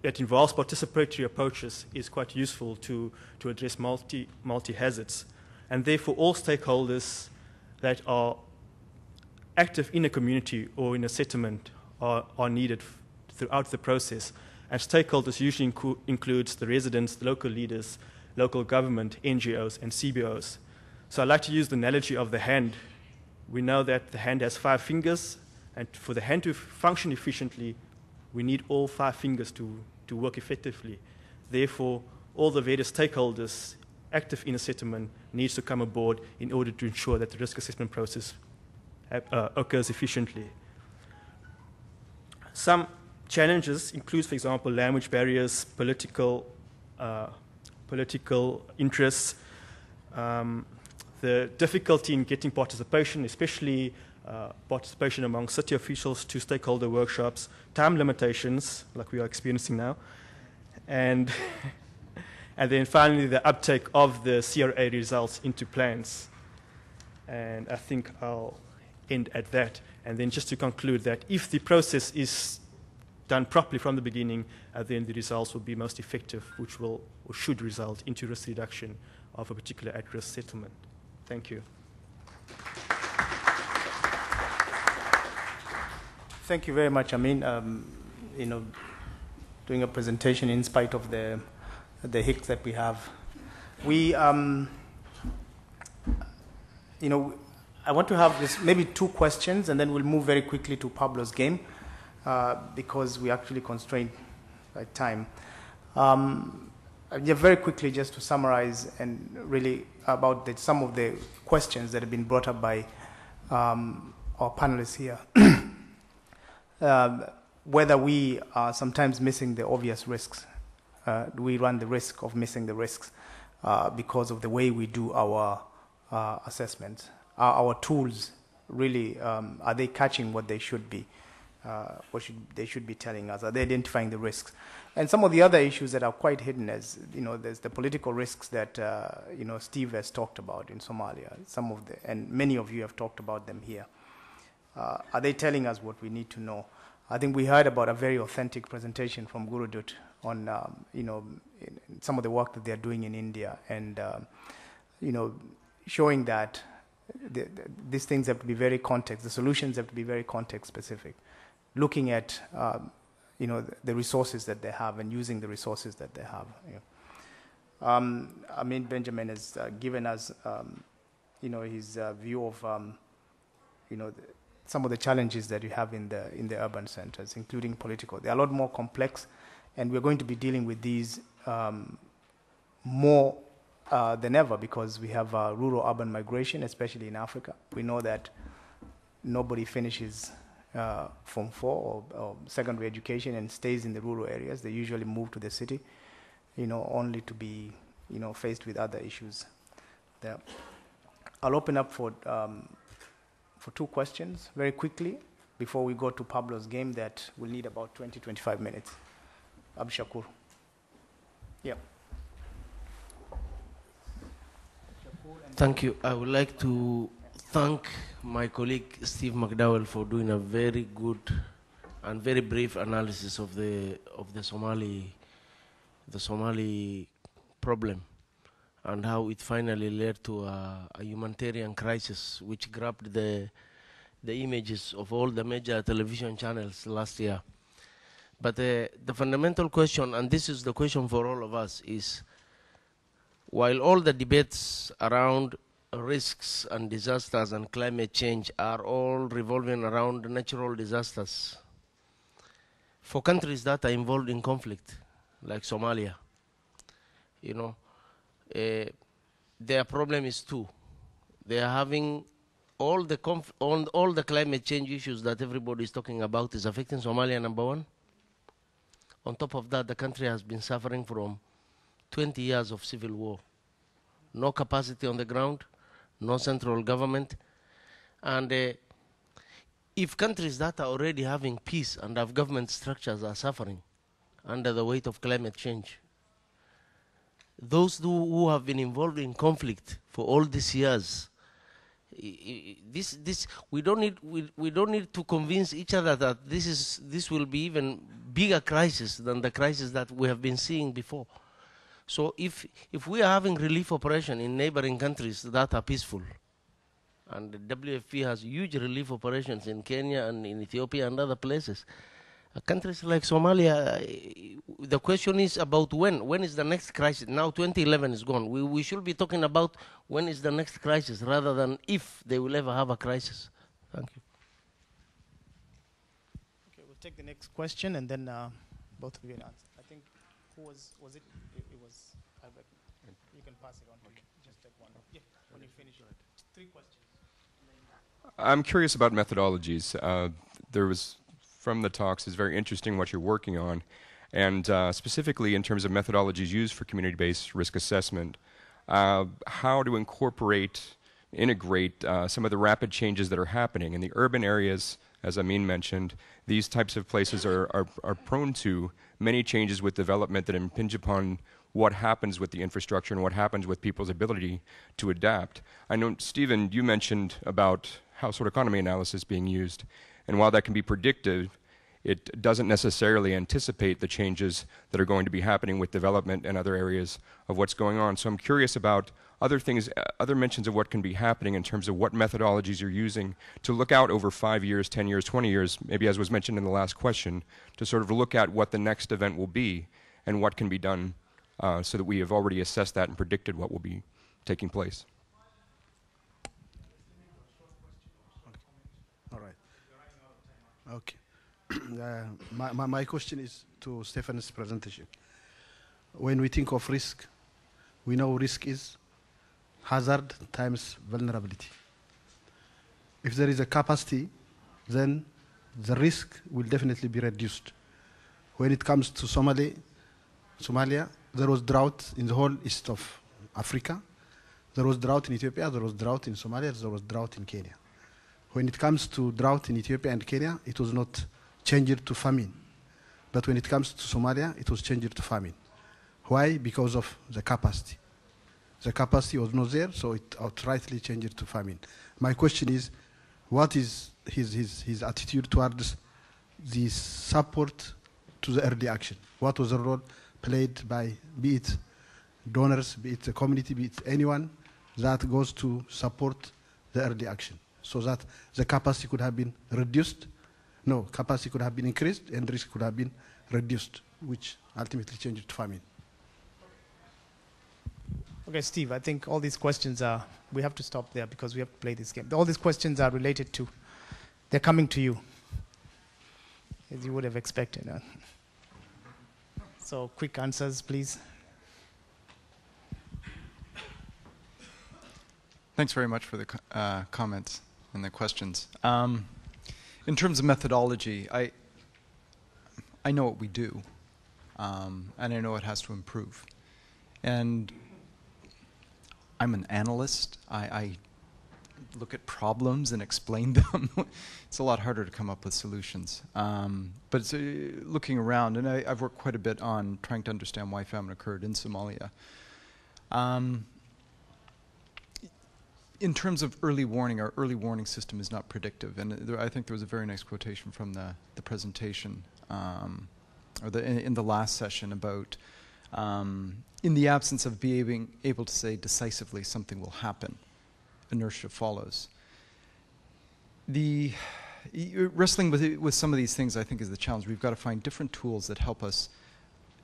that involves participatory approaches is quite useful to address multi-hazards. And therefore all stakeholders that are active in a community or in a settlement are needed throughout the process. And stakeholders usually includes the residents, the local leaders, local government, NGOs, and CBOs. So I like to use the analogy of the hand. We know that the hand has 5 fingers, and for the hand to function efficiently, we need all 5 fingers to work effectively. Therefore, all the various stakeholders active in a settlement needs to come aboard in order to ensure that the risk assessment process occurs efficiently. Some challenges include, for example, language barriers, political interests, the difficulty in getting participation, especially participation among city officials to stakeholder workshops, time limitations, like we are experiencing now, and then finally the uptake of the CRA results into plans. And I think I'll end at that. And then just to conclude that if the process is done properly from the beginning, then the results will be most effective, which will or should result into risk reduction of a particular at-risk settlement. Thank you. Thank you very much. I mean, doing a presentation in spite of the hiccups that we have. We, I want to have this maybe 2 questions, and then we'll move very quickly to Pablo's game because we're actually constrained by time. Yeah, very quickly, just to summarize and really about some of the questions that have been brought up by our panelists here. Whether we are sometimes missing the obvious risks. Do we run the risk of missing the risks because of the way we do our assessments? Our tools really, are they catching what they should be? They should be telling us? Are they identifying the risks? And some of the other issues that are quite hidden, as there's the political risks that Steve has talked about in Somalia. And many of you have talked about them here. Are they telling us what we need to know? I think we heard about a very authentic presentation from Gurudut on some of the work that they're doing in India, and showing that these things have to be very context. The solutions have to be very context specific, looking at the resources that they have and using the resources that they have. I mean, Benjamin has given us his view of some of the challenges that you have in the urban centers, including political. They're a lot more complex, and we're going to be dealing with these more than ever, because we have rural-urban migration, especially in Africa. We know that nobody finishes Form 4 or secondary education and stays in the rural areas. They usually move to the city, only to be, faced with other issues there. I'll open up for 2 questions very quickly before we go to Pablo's game that will need about 20-25 minutes. Abshakur. Yeah. Thank you. I would like to thank my colleague Steve McDowell for doing a very good and very brief analysis of the Somali problem and how it finally led to a humanitarian crisis, which grabbed the images of all the major television channels last year. But the fundamental question, and this is the question for all of us, is while all the debates around risks and disasters and climate change are all revolving around natural disasters, for countries that are involved in conflict, like Somalia, their problem is 2. They are having all the climate change issues that everybody is talking about is affecting Somalia, number 1. On top of that, the country has been suffering from 20 years of civil war. No capacity on the ground, no central government. And if countries that are already having peace and have government structures are suffering under the weight of climate change, those who have been involved in conflict for all these years, we don't need to convince each other that this will be even bigger crisis than the crisis that we have been seeing before. So if we are having relief operation in neighboring countries that are peaceful, and the WFP has huge relief operations in Kenya and in Ethiopia and other places, countries like Somalia, the question is about when. When is the next crisis? Now 2011 is gone. We should be talking about when is the next crisis rather than if they will ever have a crisis. Thank you. Okay, we'll take the next question and then both of you can answer. I think, who was it? It was Albert. You can pass it on to me. Just take one. Yeah, when you finish it. 3 questions. I'm curious about methodologies. There was, from the talks, is very interesting what you're working on, and specifically in terms of methodologies used for community-based risk assessment, how to integrate some of the rapid changes that are happening in the urban areas. As Amin mentioned, these types of places are prone to many changes with development that impinge upon what happens with the infrastructure and what happens with people's ability to adapt. I know, Stephen, you mentioned about household economy analysis being used, and while that can be predictive, it doesn't necessarily anticipate the changes that are going to be happening with development and other areas of what's going on. So I'm curious about other things, other mentions of what can be happening in terms of what methodologies you're using to look out over 5 years, 10 years, 20 years, maybe as was mentioned in the last question, to sort of look at what the next event will be and what can be done so that we have already assessed that and predicted what will be taking place. All right. Okay. My question is to Stephen's presentation. When we think of risk, we know risk is hazard times vulnerability. If there is a capacity, then the risk will definitely be reduced. When it comes to Somalia, there was drought in the whole east of Africa. There was drought in Ethiopia, there was drought in Somalia, there was drought in Kenya. When it comes to drought in Ethiopia and Kenya, it was not changed to famine. But when it comes to Somalia, it was changed to famine. Why? Because of the capacity. The capacity was not there, so it outrightly changed to famine. My question is, what is his attitude towards the support to the early action? What was the role played by, be it donors, be it the community, be it anyone that goes to support the early action, so that the capacity could have been reduced. No, capacity could have been increased and risk could have been reduced, which ultimately changed to famine. Okay, Steve, I think all these questions are, we have to stop there because we have to play this game. All these questions are related to, they're coming to you, as you would have expected. So quick answers, please. Thanks very much for the comments and the questions. In terms of methodology, I know what we do, and I know it has to improve. And I'm an analyst. I look at problems and explain them. It's a lot harder to come up with solutions. But it's, looking around, and I've worked quite a bit on trying to understand why famine occurred in Somalia. In terms of early warning, our early warning system is not predictive. And I think there was a very nice quotation from the presentation, or in the last session about in the absence of being able to say decisively something will happen, inertia follows. Wrestling with some of these things, I think, is the challenge. We've got to find different tools that help us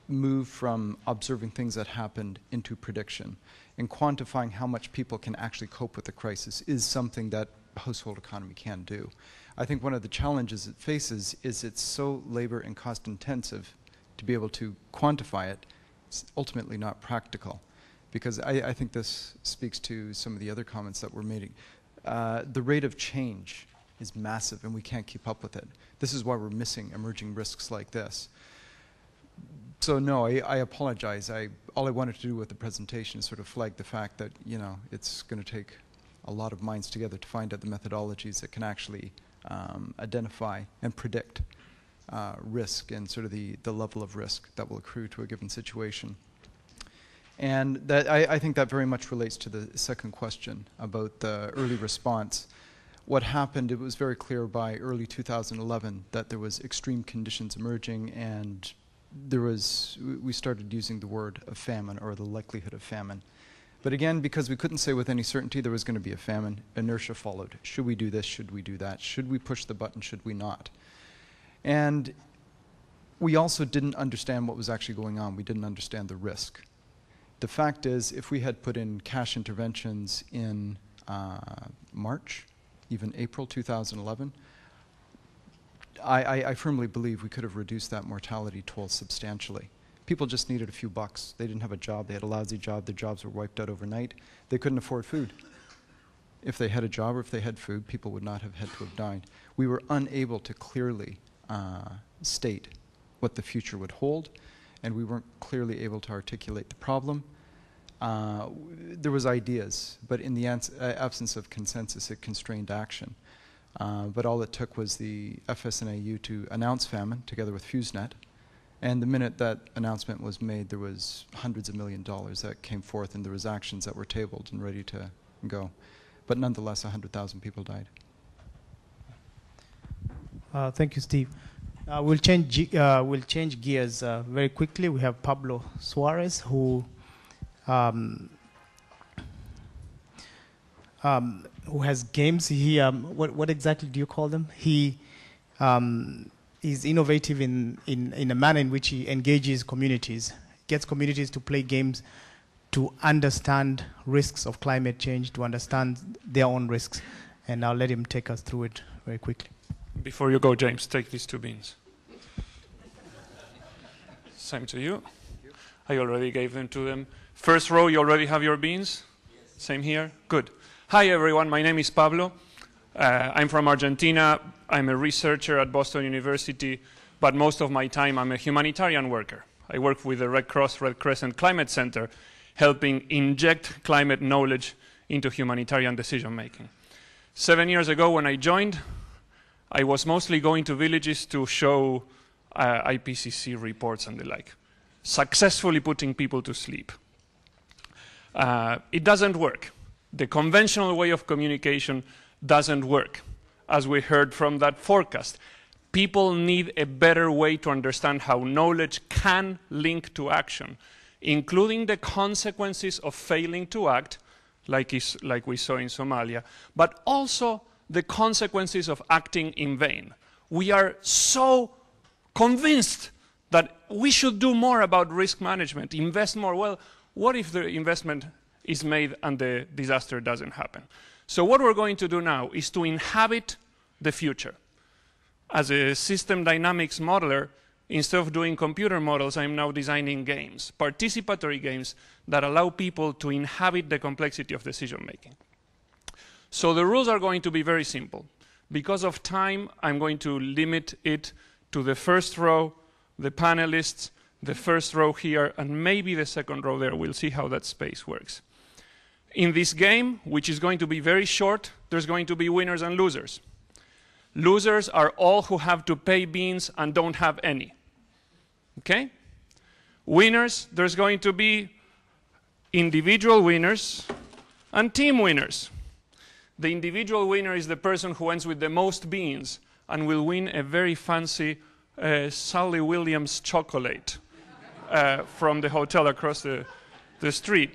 move from observing things that happened into prediction. And quantifying how much people can actually cope with the crisis is something that household economy can do. I think one of the challenges it faces is it's so labor and cost intensive to be able to quantify it. It's ultimately not practical, because I think this speaks to some of the other comments that we're making. The rate of change is massive and we can't keep up with it. This is why we're missing emerging risks like this. So no, I apologize. All I wanted to do with the presentation is sort of flag the fact that, you know, it's going to take a lot of minds together to find out the methodologies that can actually identify and predict risk and sort of the level of risk that will accrue to a given situation. And that I think that very much relates to the second question about the early response. What happened, it was very clear by early 2011 that there was extreme conditions emerging, and we started using the word of famine, or the likelihood of famine. But again, because we couldn't say with any certainty there was going to be a famine, inertia followed. Should we do this? Should we do that? Should we push the button? Should we not? And we also didn't understand what was actually going on. We didn't understand the risk. The fact is, if we had put in cash interventions in March, even April 2011, I firmly believe we could have reduced that mortality toll substantially. People just needed a few bucks. They didn't have a job. They had a lousy job. Their jobs were wiped out overnight. They couldn't afford food. If they had a job or if they had food, people would not have had to have died. We were unable to clearly state what the future would hold, and we weren't clearly able to articulate the problem. There was ideas, but in the absence of consensus, it constrained action. But all it took was the FSNAU to announce famine together with FuseNet. And the minute that announcement was made, there was hundreds of $millions that came forth, and there was actions that were tabled and ready to go. But nonetheless, 100,000 people died. Thank you, Steve. We'll change gears very quickly. We have Pablo Suarez, who has games. He what exactly do you call them? He is innovative in a manner in which he engages communities, gets communities to play games to understand risks of climate change, to understand their own risks. And I'll let him take us through it very quickly. Before you go, James, take these 2 beans. Same to you. I already gave them to them. First row, you already have your beans? Yes. Same here? Good. Hi, everyone. My name is Pablo. I'm from Argentina. I'm a researcher at Boston University, but most of my time I'm a humanitarian worker. I work with the Red Cross, Red Crescent Climate Center, helping inject climate knowledge into humanitarian decision-making. 7 years ago when I joined, I was mostly going to villages to show IPCC reports and the like, successfully putting people to sleep. It doesn't work. The conventional way of communication doesn't work, as we heard from that forecast. People need a better way to understand how knowledge can link to action, including the consequences of failing to act like we saw in Somalia, but also the consequences of acting in vain. We are so convinced that we should do more about risk management, invest more. Well, what if the investment is made and the disaster doesn't happen? So what we're going to do now is to inhabit the future. As a system dynamics modeler, instead of doing computer models, I'm now designing games, participatory games that allow people to inhabit the complexity of decision making. So the rules are going to be very simple. Because of time, I'm going to limit it to the first row, the panelists, the first row here, and maybe the second row there. We'll see how that space works. In this game, which is going to be very short, there's going to be winners and losers. Losers are all who have to pay beans and don't have any. Okay? Winners, there's going to be individual winners and team winners. The individual winner is the person who ends with the most beans and will win a very fancy Sally Williams chocolate from the hotel across the street.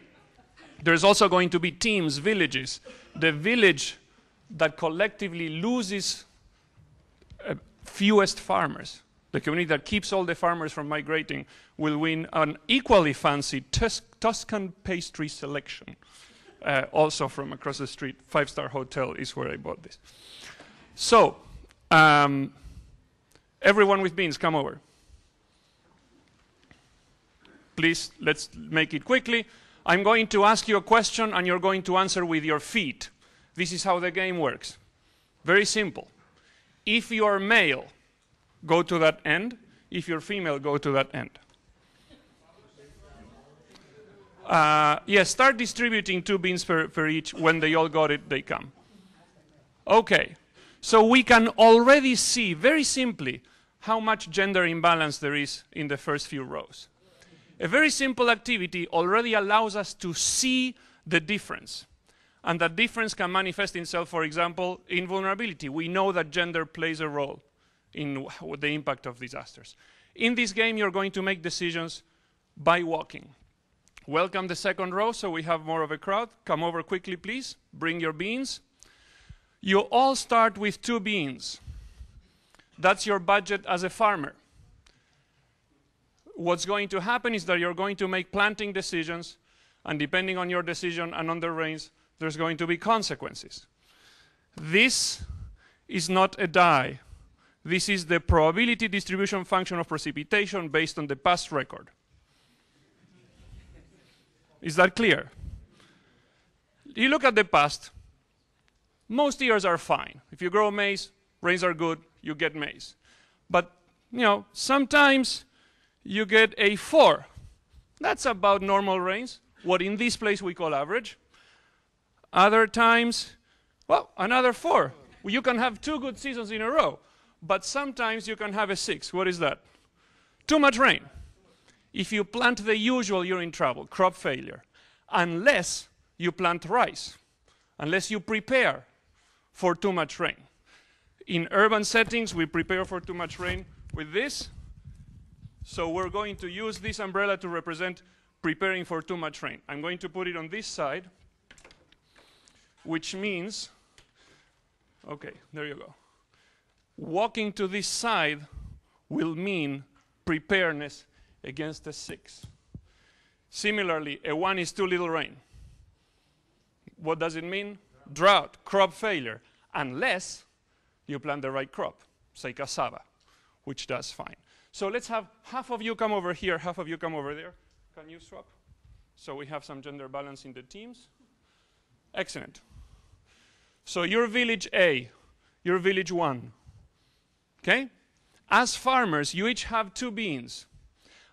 There's also going to be teams, villages. The village that collectively loses fewest farmers, the community that keeps all the farmers from migrating, will win an equally fancy Tuscan pastry selection. Also from across the street, 5-star hotel is where I bought this. So, everyone with beans, come over. Please, let's make it quickly. I'm going to ask you a question and you're going to answer with your feet. This is how the game works. Very simple. If you are male, go to that end. If you're female, go to that end. Yes, start distributing 2 beans per each. When they all got it, they come. Okay, so we can already see, very simply, how much gender imbalance there is in the first few rows. A very simple activity already allows us to see the difference. And that difference can manifest itself, for example, in vulnerability. We know that gender plays a role in the impact of disasters. In this game, you're going to make decisions by walking. Welcome the second row, so we have more of a crowd. Come over quickly, please. Bring your beans. You all start with 2 beans. That's your budget as a farmer. What's going to happen is that you're going to make planting decisions, and depending on your decision and on the rains, there's going to be consequences. This is not a die. This is the probability distribution function of precipitation based on the past record. Is that clear? You look at the past, most years are fine. If you grow maize, rains are good, you get maize. But, you know, sometimes you get a 4. That's about normal rains, what in this place we call average. Other times, well, another 4. You can have 2 good seasons in a row, but sometimes you can have a 6. What is that? Too much rain. If you plant the usual, you're in trouble, crop failure. Unless you plant rice, unless you prepare for too much rain. In urban settings, we prepare for too much rain with this. So we're going to use this umbrella to represent preparing for too much rain. I'm going to put it on this side, which means, okay, there you go. Walking to this side will mean preparedness against a 6. Similarly, a 1 is too little rain. What does it mean? Drought, crop failure, unless you plant the right crop, say cassava, which does fine. So let's have half of you come over here, half of you come over there. Can you swap? So we have some gender balance in the teams. Excellent. So your village A, your village 1. Okay? As farmers, you each have 2 beans.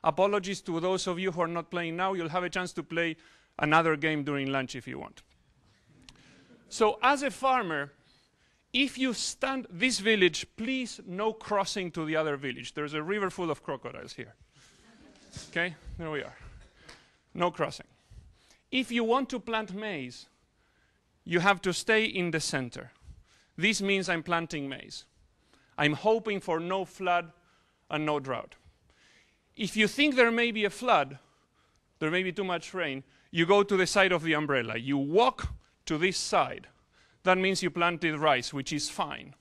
Apologies to those of you who are not playing now. You'll have a chance to play another game during lunch if you want. So as a farmer, if you stand this village, please no crossing to the other village. There's a river full of crocodiles here. Okay, there we are. No crossing. If you want to plant maize, you have to stay in the center. This means I'm planting maize. I'm hoping for no flood and no drought. If you think there may be a flood, there may be too much rain, you go to the side of the umbrella. You walk to this side. That means you planted rice, which is fine.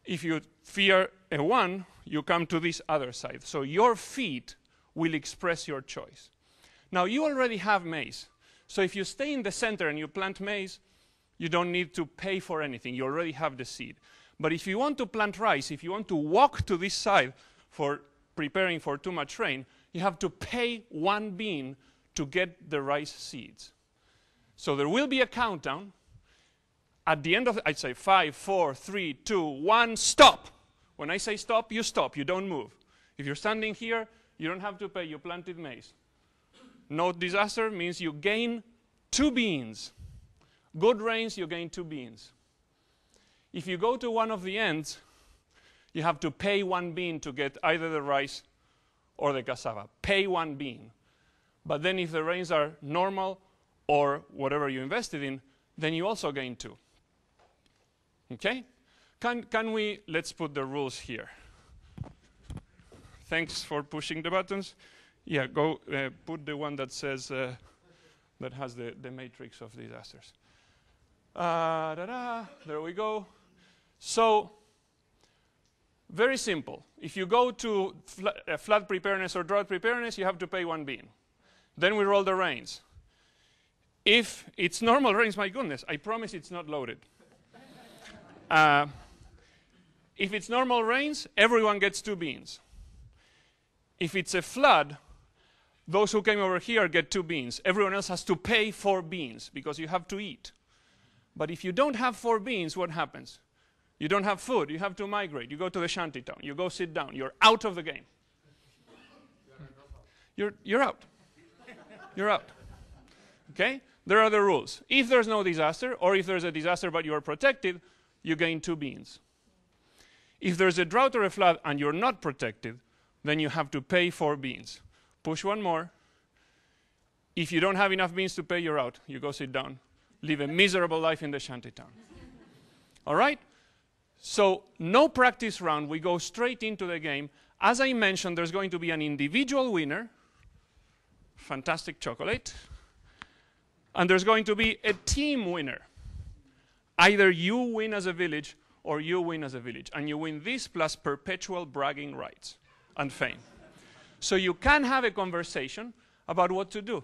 If you fear a 1, you come to this other side. So your feet will express your choice. Now, you already have maize. So if you stay in the center and you plant maize, you don't need to pay for anything. You already have the seed. But if you want to plant rice, if you want to walk to this side for preparing for too much rain, you have to pay 1 bean to get the rice seeds. So there will be a countdown. At the end of it, I'd say 5, 4, 3, 2, 1, stop. When I say stop, you stop. You don't move. If you're standing here, you don't have to pay. You planted maize. No disaster means you gain 2 beans. Good rains, you gain 2 beans. If you go to one of the ends, you have to pay 1 bean to get either the rice or the cassava. Pay 1 bean. But then if the rains are normal or whatever you invested in, then you also gain 2. Okay? Can we, let's put the rules here. Thanks for pushing the buttons. Yeah, go put the one that says, that has the matrix of disasters. There we go. So, very simple. If you go to flood preparedness or drought preparedness, you have to pay 1 bean. Then we roll the rains. If it's normal rains, my goodness, I promise it's not loaded. If it's normal rains, everyone gets 2 beans. If it's a flood, those who came over here get 2 beans. Everyone else has to pay 4 beans because you have to eat. But if you don't have 4 beans, what happens? You don't have food. You have to migrate. You go to the shantytown. You go sit down. You're out of the game. You're out. You're out. Okay? There are the rules. If there's no disaster, or if there's a disaster but you are protected, you gain 2 beans. If there's a drought or a flood and you're not protected, then you have to pay 4 beans. Push 1 more. If you don't have enough beans to pay, you're out. You go sit down. Live a miserable life in the shantytown. All right? So no practice round. We go straight into the game. As I mentioned, there's going to be an individual winner. Fantastic chocolate. And there's going to be a team winner. Either you win as a village or you win as a village. And you win this plus perpetual bragging rights and fame. So you can have a conversation about what to do.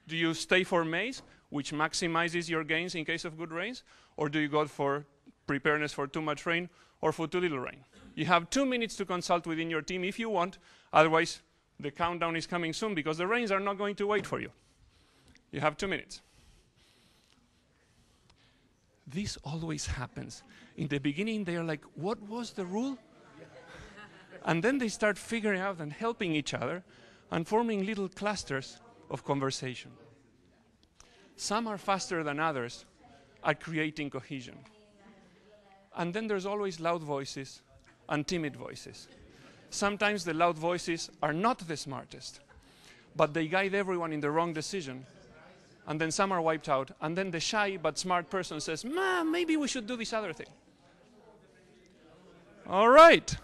Do you stay for maize, which maximizes your gains in case of good rains? Or do you go for preparedness for too much rain or for too little rain? You have 2 minutes to consult within your team if you want. Otherwise, the countdown is coming soon because the rains are not going to wait for you. You have 2 minutes. This always happens. In the beginning, they are like, what was the rule? And then they start figuring out and helping each other and forming little clusters of conversation. Some are faster than others at creating cohesion. And then there's always loud voices and timid voices. Sometimes the loud voices are not the smartest, but they guide everyone in the wrong decision. And then some are wiped out. And then the shy but smart person says, maybe we should do this other thing. All right.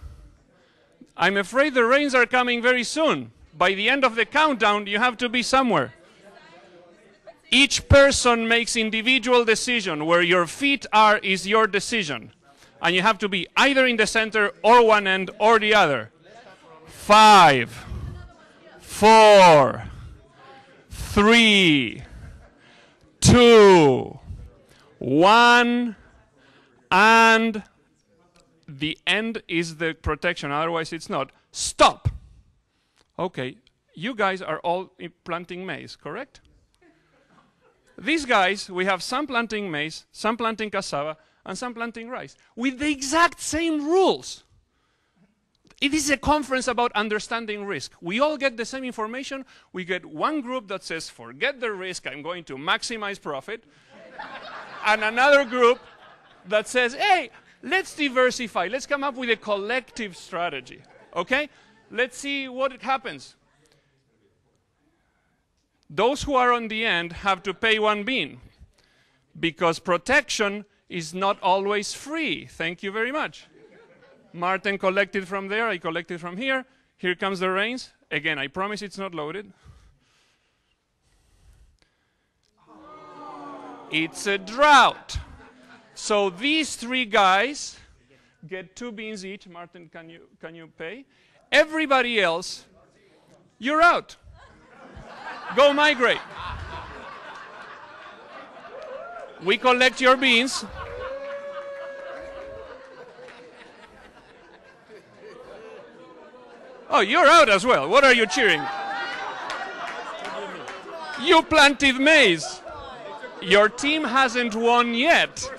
I'm afraid the rains are coming very soon. By the end of the countdown, you have to be somewhere. Each person makes individual decision. Where your feet are is your decision. And you have to be either in the center or one end or the other. 5, 4, 3, 2, 1, and the end is the protection, otherwise it's not. Stop! Okay, you guys are all planting maize, correct? These guys, we have some planting maize, some planting cassava, and some planting rice, with the exact same rules. It is a conference about understanding risk. We all get the same information. We get one group that says, forget the risk, I'm going to maximize profit. And another group that says, hey, let's diversify. Let's come up with a collective strategy. Okay? Let's see what happens. Those who are on the end have to pay 1 bean because protection is not always free. Thank you very much. Martin collected from there, I collected from here. Here comes the rains. Again, I promise it's not loaded. It's a drought. So these three guys get 2 beans each. Martin, can you pay? Everybody else, you're out. Go migrate. We collect your beans. Oh, you're out as well. What are you cheering? You planted maize. Your team hasn't won yet.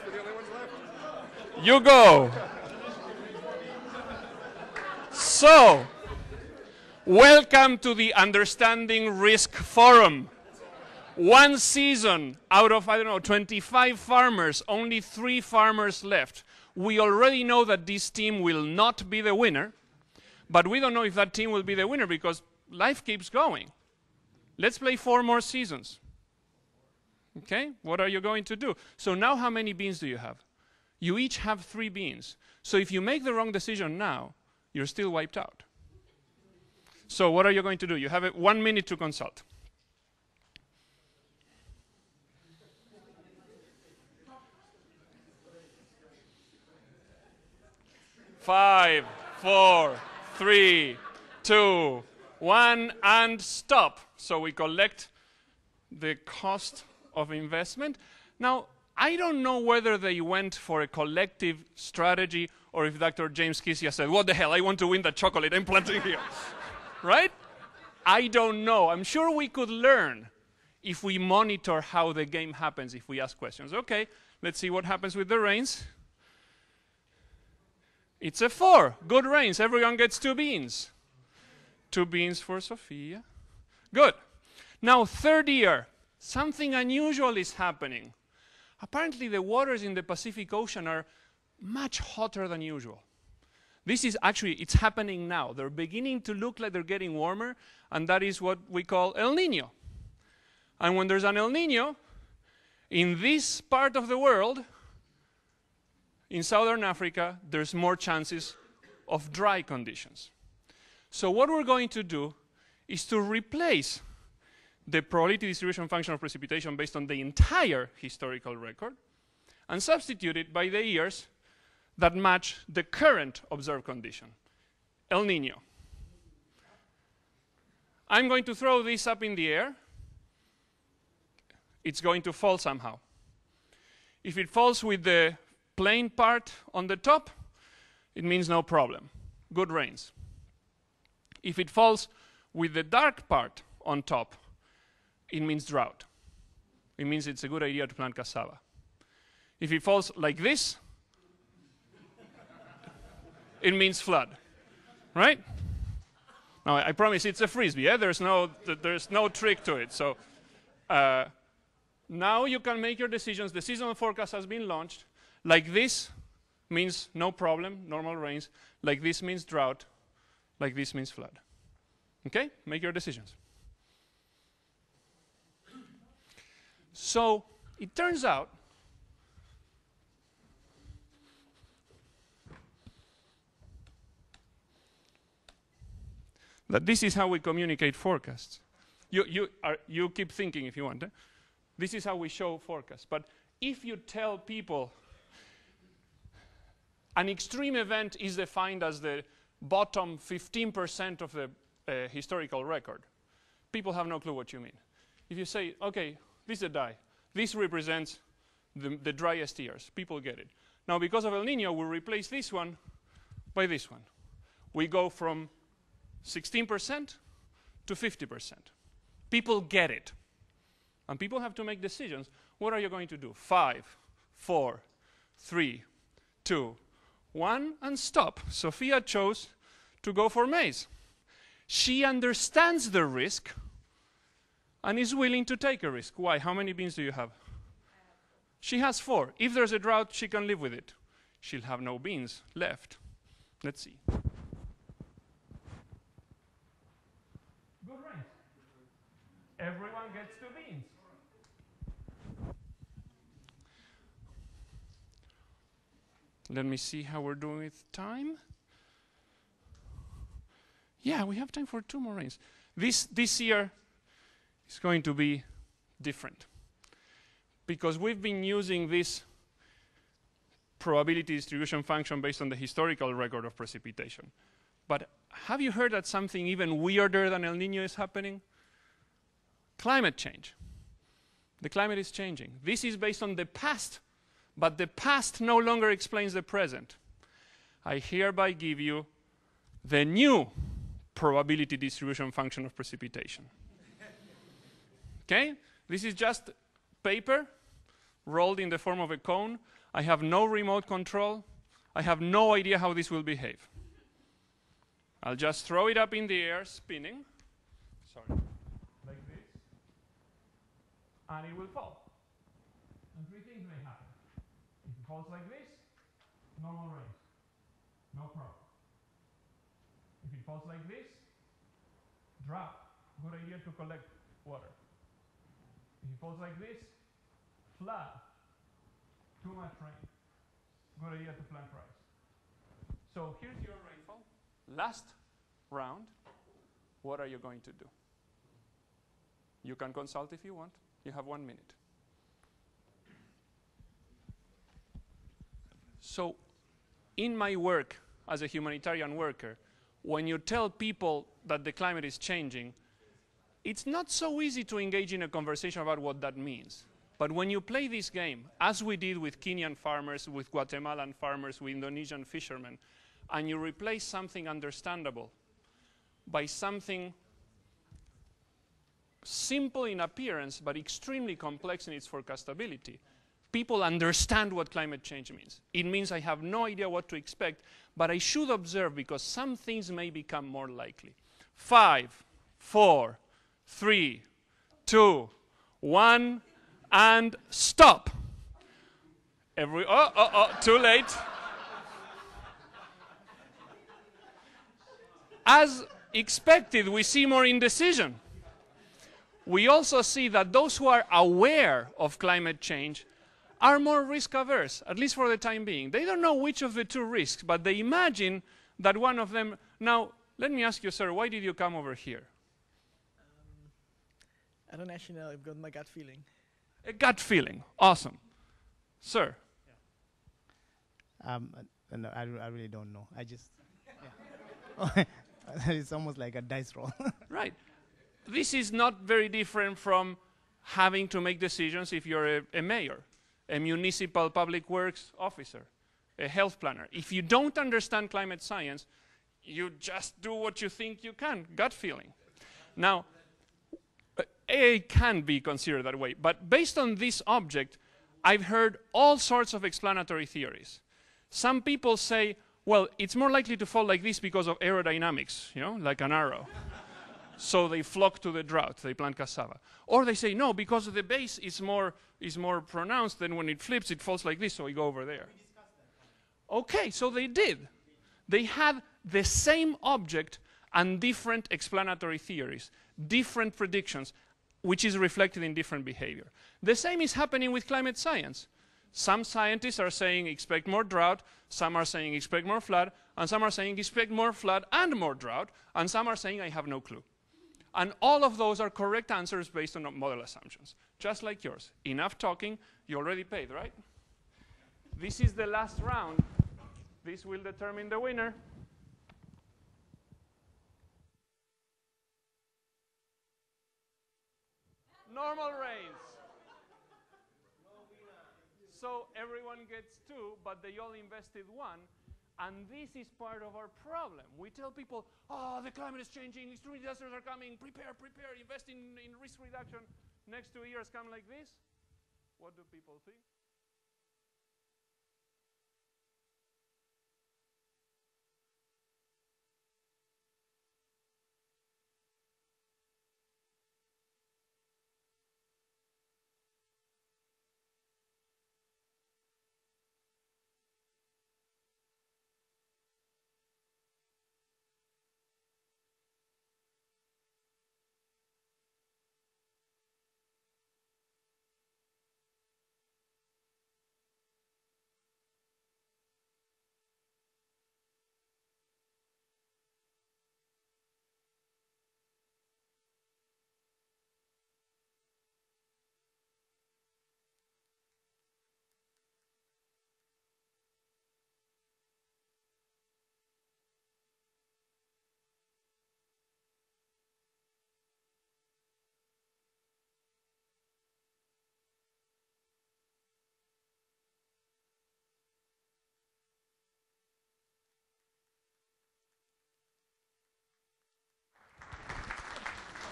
You go. So, welcome to the Understanding Risk Forum. One season out of, 25 farmers, only 3 farmers left. We already know that this team will not be the winner, but we don't know if that team will be the winner because life keeps going. Let's play 4 more seasons. Okay, what are you going to do? So now how many beans do you have? You each have 3 beans. So if you make the wrong decision now, you're still wiped out. So what are you going to do? You have 1 minute to consult. Five, 4, 3, 2, 1, and stop. So we collect the cost of investment. Now, I don't know whether they went for a collective strategy or if Dr. James Kisia said, what the hell, I want to win that chocolate, I'm planting here. Right? I don't know. I'm sure we could learn if we monitor how the game happens, if we ask questions. Okay, let's see what happens with the rains. It's a 4. Good rains. Everyone gets 2 beans. 2 beans for Sophia. Good. Now, third year. Something unusual is happening. Apparently, the waters in the Pacific Ocean are much hotter than usual. This is actually, it's happening now. They're beginning to look like they're getting warmer, and that is what we call El Nino. And when there's an El Nino, in this part of the world, in Southern Africa, there's more chances of dry conditions. So what we're going to do is to replace the probability distribution function of precipitation based on the entire historical record and substitute it by the years that match the current observed condition, El Nino. I'm going to throw this up in the air. It's going to fall somehow. If it falls with the plain part on the top, it means no problem. Good rains. If it falls with the dark part on top, it means drought. It means it's a good idea to plant cassava. If it falls like this, it means flood, right? Now, I promise it's a frisbee. Yeah? There's no trick to it. So now you can make your decisions. The seasonal forecast has been launched. Like this means no problem, normal rains. Like this means drought. Like this means flood. Okay? Make your decisions. So it turns out that this is how we communicate forecasts. You keep thinking if you want. This is how we show forecasts. But if you tell people an extreme event is defined as the bottom 15% of the historical record, people have no clue what you mean. If you say, okay, this is a die. This represents the driest years. People get it. Now, because of El Nino, we replace this one by this one. We go from 16% to 50%. People get it. And people have to make decisions. What are you going to do? 5, 4, 3, 2, 1, and stop. Sophia chose to go for maize. She understands the risk and is willing to take a risk. Why? How many beans do you have? She has 4. If there's a drought, she can live with it. She'll have no beans left. Let's see. Good rain. Everyone gets 2 beans. Let me see how we're doing with time. Yeah, we have time for 2 more rains. This year is going to be different because we've been using this probability distribution function based on the historical record of precipitation. But have you heard that something even weirder than El Nino is happening? Climate change. The climate is changing. This is based on the past, but the past no longer explains the present. I hereby give you the new probability distribution function of precipitation. Okay? This is just paper rolled in the form of a cone. I have no remote control. I have no idea how this will behave. I'll just throw it up in the air, spinning. Sorry. Like this. And it will fall. And 3 things may happen. If it falls like this, normal rain. No problem. If it falls like this, drought. Good idea to collect water. If it falls like this, flood. Too much rain. Good idea to plant rice. So here's your rainfall. Last round, what are you going to do? You can consult if you want. You have 1 minute. So in my work as a humanitarian worker, when you tell people that the climate is changing, it's not so easy to engage in a conversation about what that means. But when you play this game, as we did with Kenyan farmers, with Guatemalan farmers, with Indonesian fishermen, and you replace something understandable by something simple in appearance but extremely complex in its forecastability, people understand what climate change means. It means I have no idea what to expect, but I should observe because some things may become more likely. 5, 4, 3, 2, 1, and stop. Too late. As expected, we see more indecision. We also see that those who are aware of climate change are more risk averse, at least for the time being. They don't know which of the 2 risks, but they imagine that one of them. Now, let me ask you, sir, why did you come over here? I don't actually know. I've got my gut feeling. A gut feeling. Awesome. Sir? No, I really don't know. I just, yeah. It's almost like a dice roll. Right. This is not very different from having to make decisions if you're a mayor, a municipal public works officer, a health planner. If you don't understand climate science, you just do what you think you can, gut feeling. Now, it can be considered that way, but based on this object, I've heard all sorts of explanatory theories. Some people say, well, it's more likely to fall like this because of aerodynamics, you know, like an arrow. So they flock to the drought, they plant cassava. Or they say, no, because the base is more pronounced, then when it flips, it falls like this, so we go over there. Okay, so they did. They had the same object and different explanatory theories, different predictions, which is reflected in different behavior. The same is happening with climate science. Some scientists are saying expect more drought, some are saying expect more flood, and some are saying expect more flood and more drought, and some are saying I have no clue. And all of those are correct answers based on model assumptions, just like yours. Enough talking, you already paid, right? This is the last round. This will determine the winner. Normal rains. So everyone gets 2, but they all invested 1. And this is part of our problem. We tell people, oh, the climate is changing, extreme disasters are coming, prepare, invest in risk reduction. Next 2 years come like this. What do people think?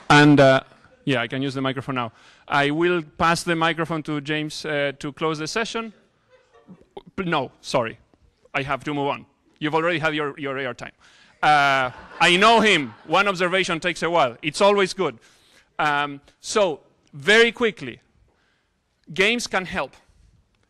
And yeah, I can use the microphone now. I will pass the microphone to James to close the session. No, sorry. I have to move on. You've already had your airtime. I know him. One observation takes a while. It's always good. So, very quickly, games can help.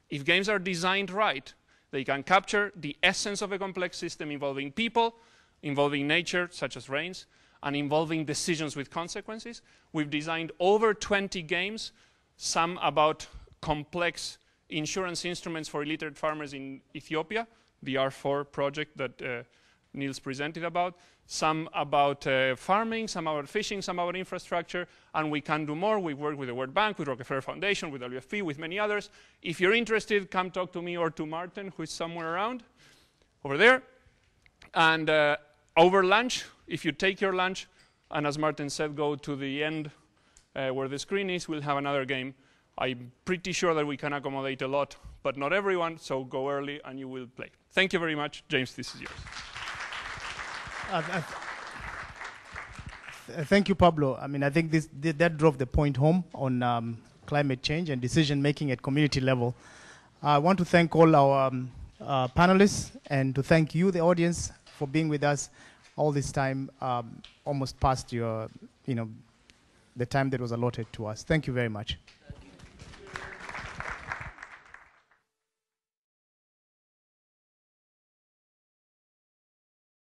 If games are designed right, they can capture the essence of a complex system involving people, involving nature, such as rains, and involving decisions with consequences. We've designed over 20 games, some about complex insurance instruments for illiterate farmers in Ethiopia, the R4 project that Niels presented about, some about farming, some about fishing, some about infrastructure, and we can do more. We work with the World Bank, with Rockefeller Foundation, with WFP, with many others. If you're interested, come talk to me or to Martin, who is somewhere around over there. And over lunch, if you take your lunch, and as Martin said, go to the end where the screen is, we'll have another game. I'm pretty sure that we can accommodate a lot, but not everyone, so go early and you will play. Thank you very much. James, this is yours. Thank you, Pablo. I mean, I think that drove the point home on climate change and decision-making at community level. I want to thank all our panelists and to thank you, the audience, for being with us all this time, almost past your, the time that was allotted to us. Thank you very much.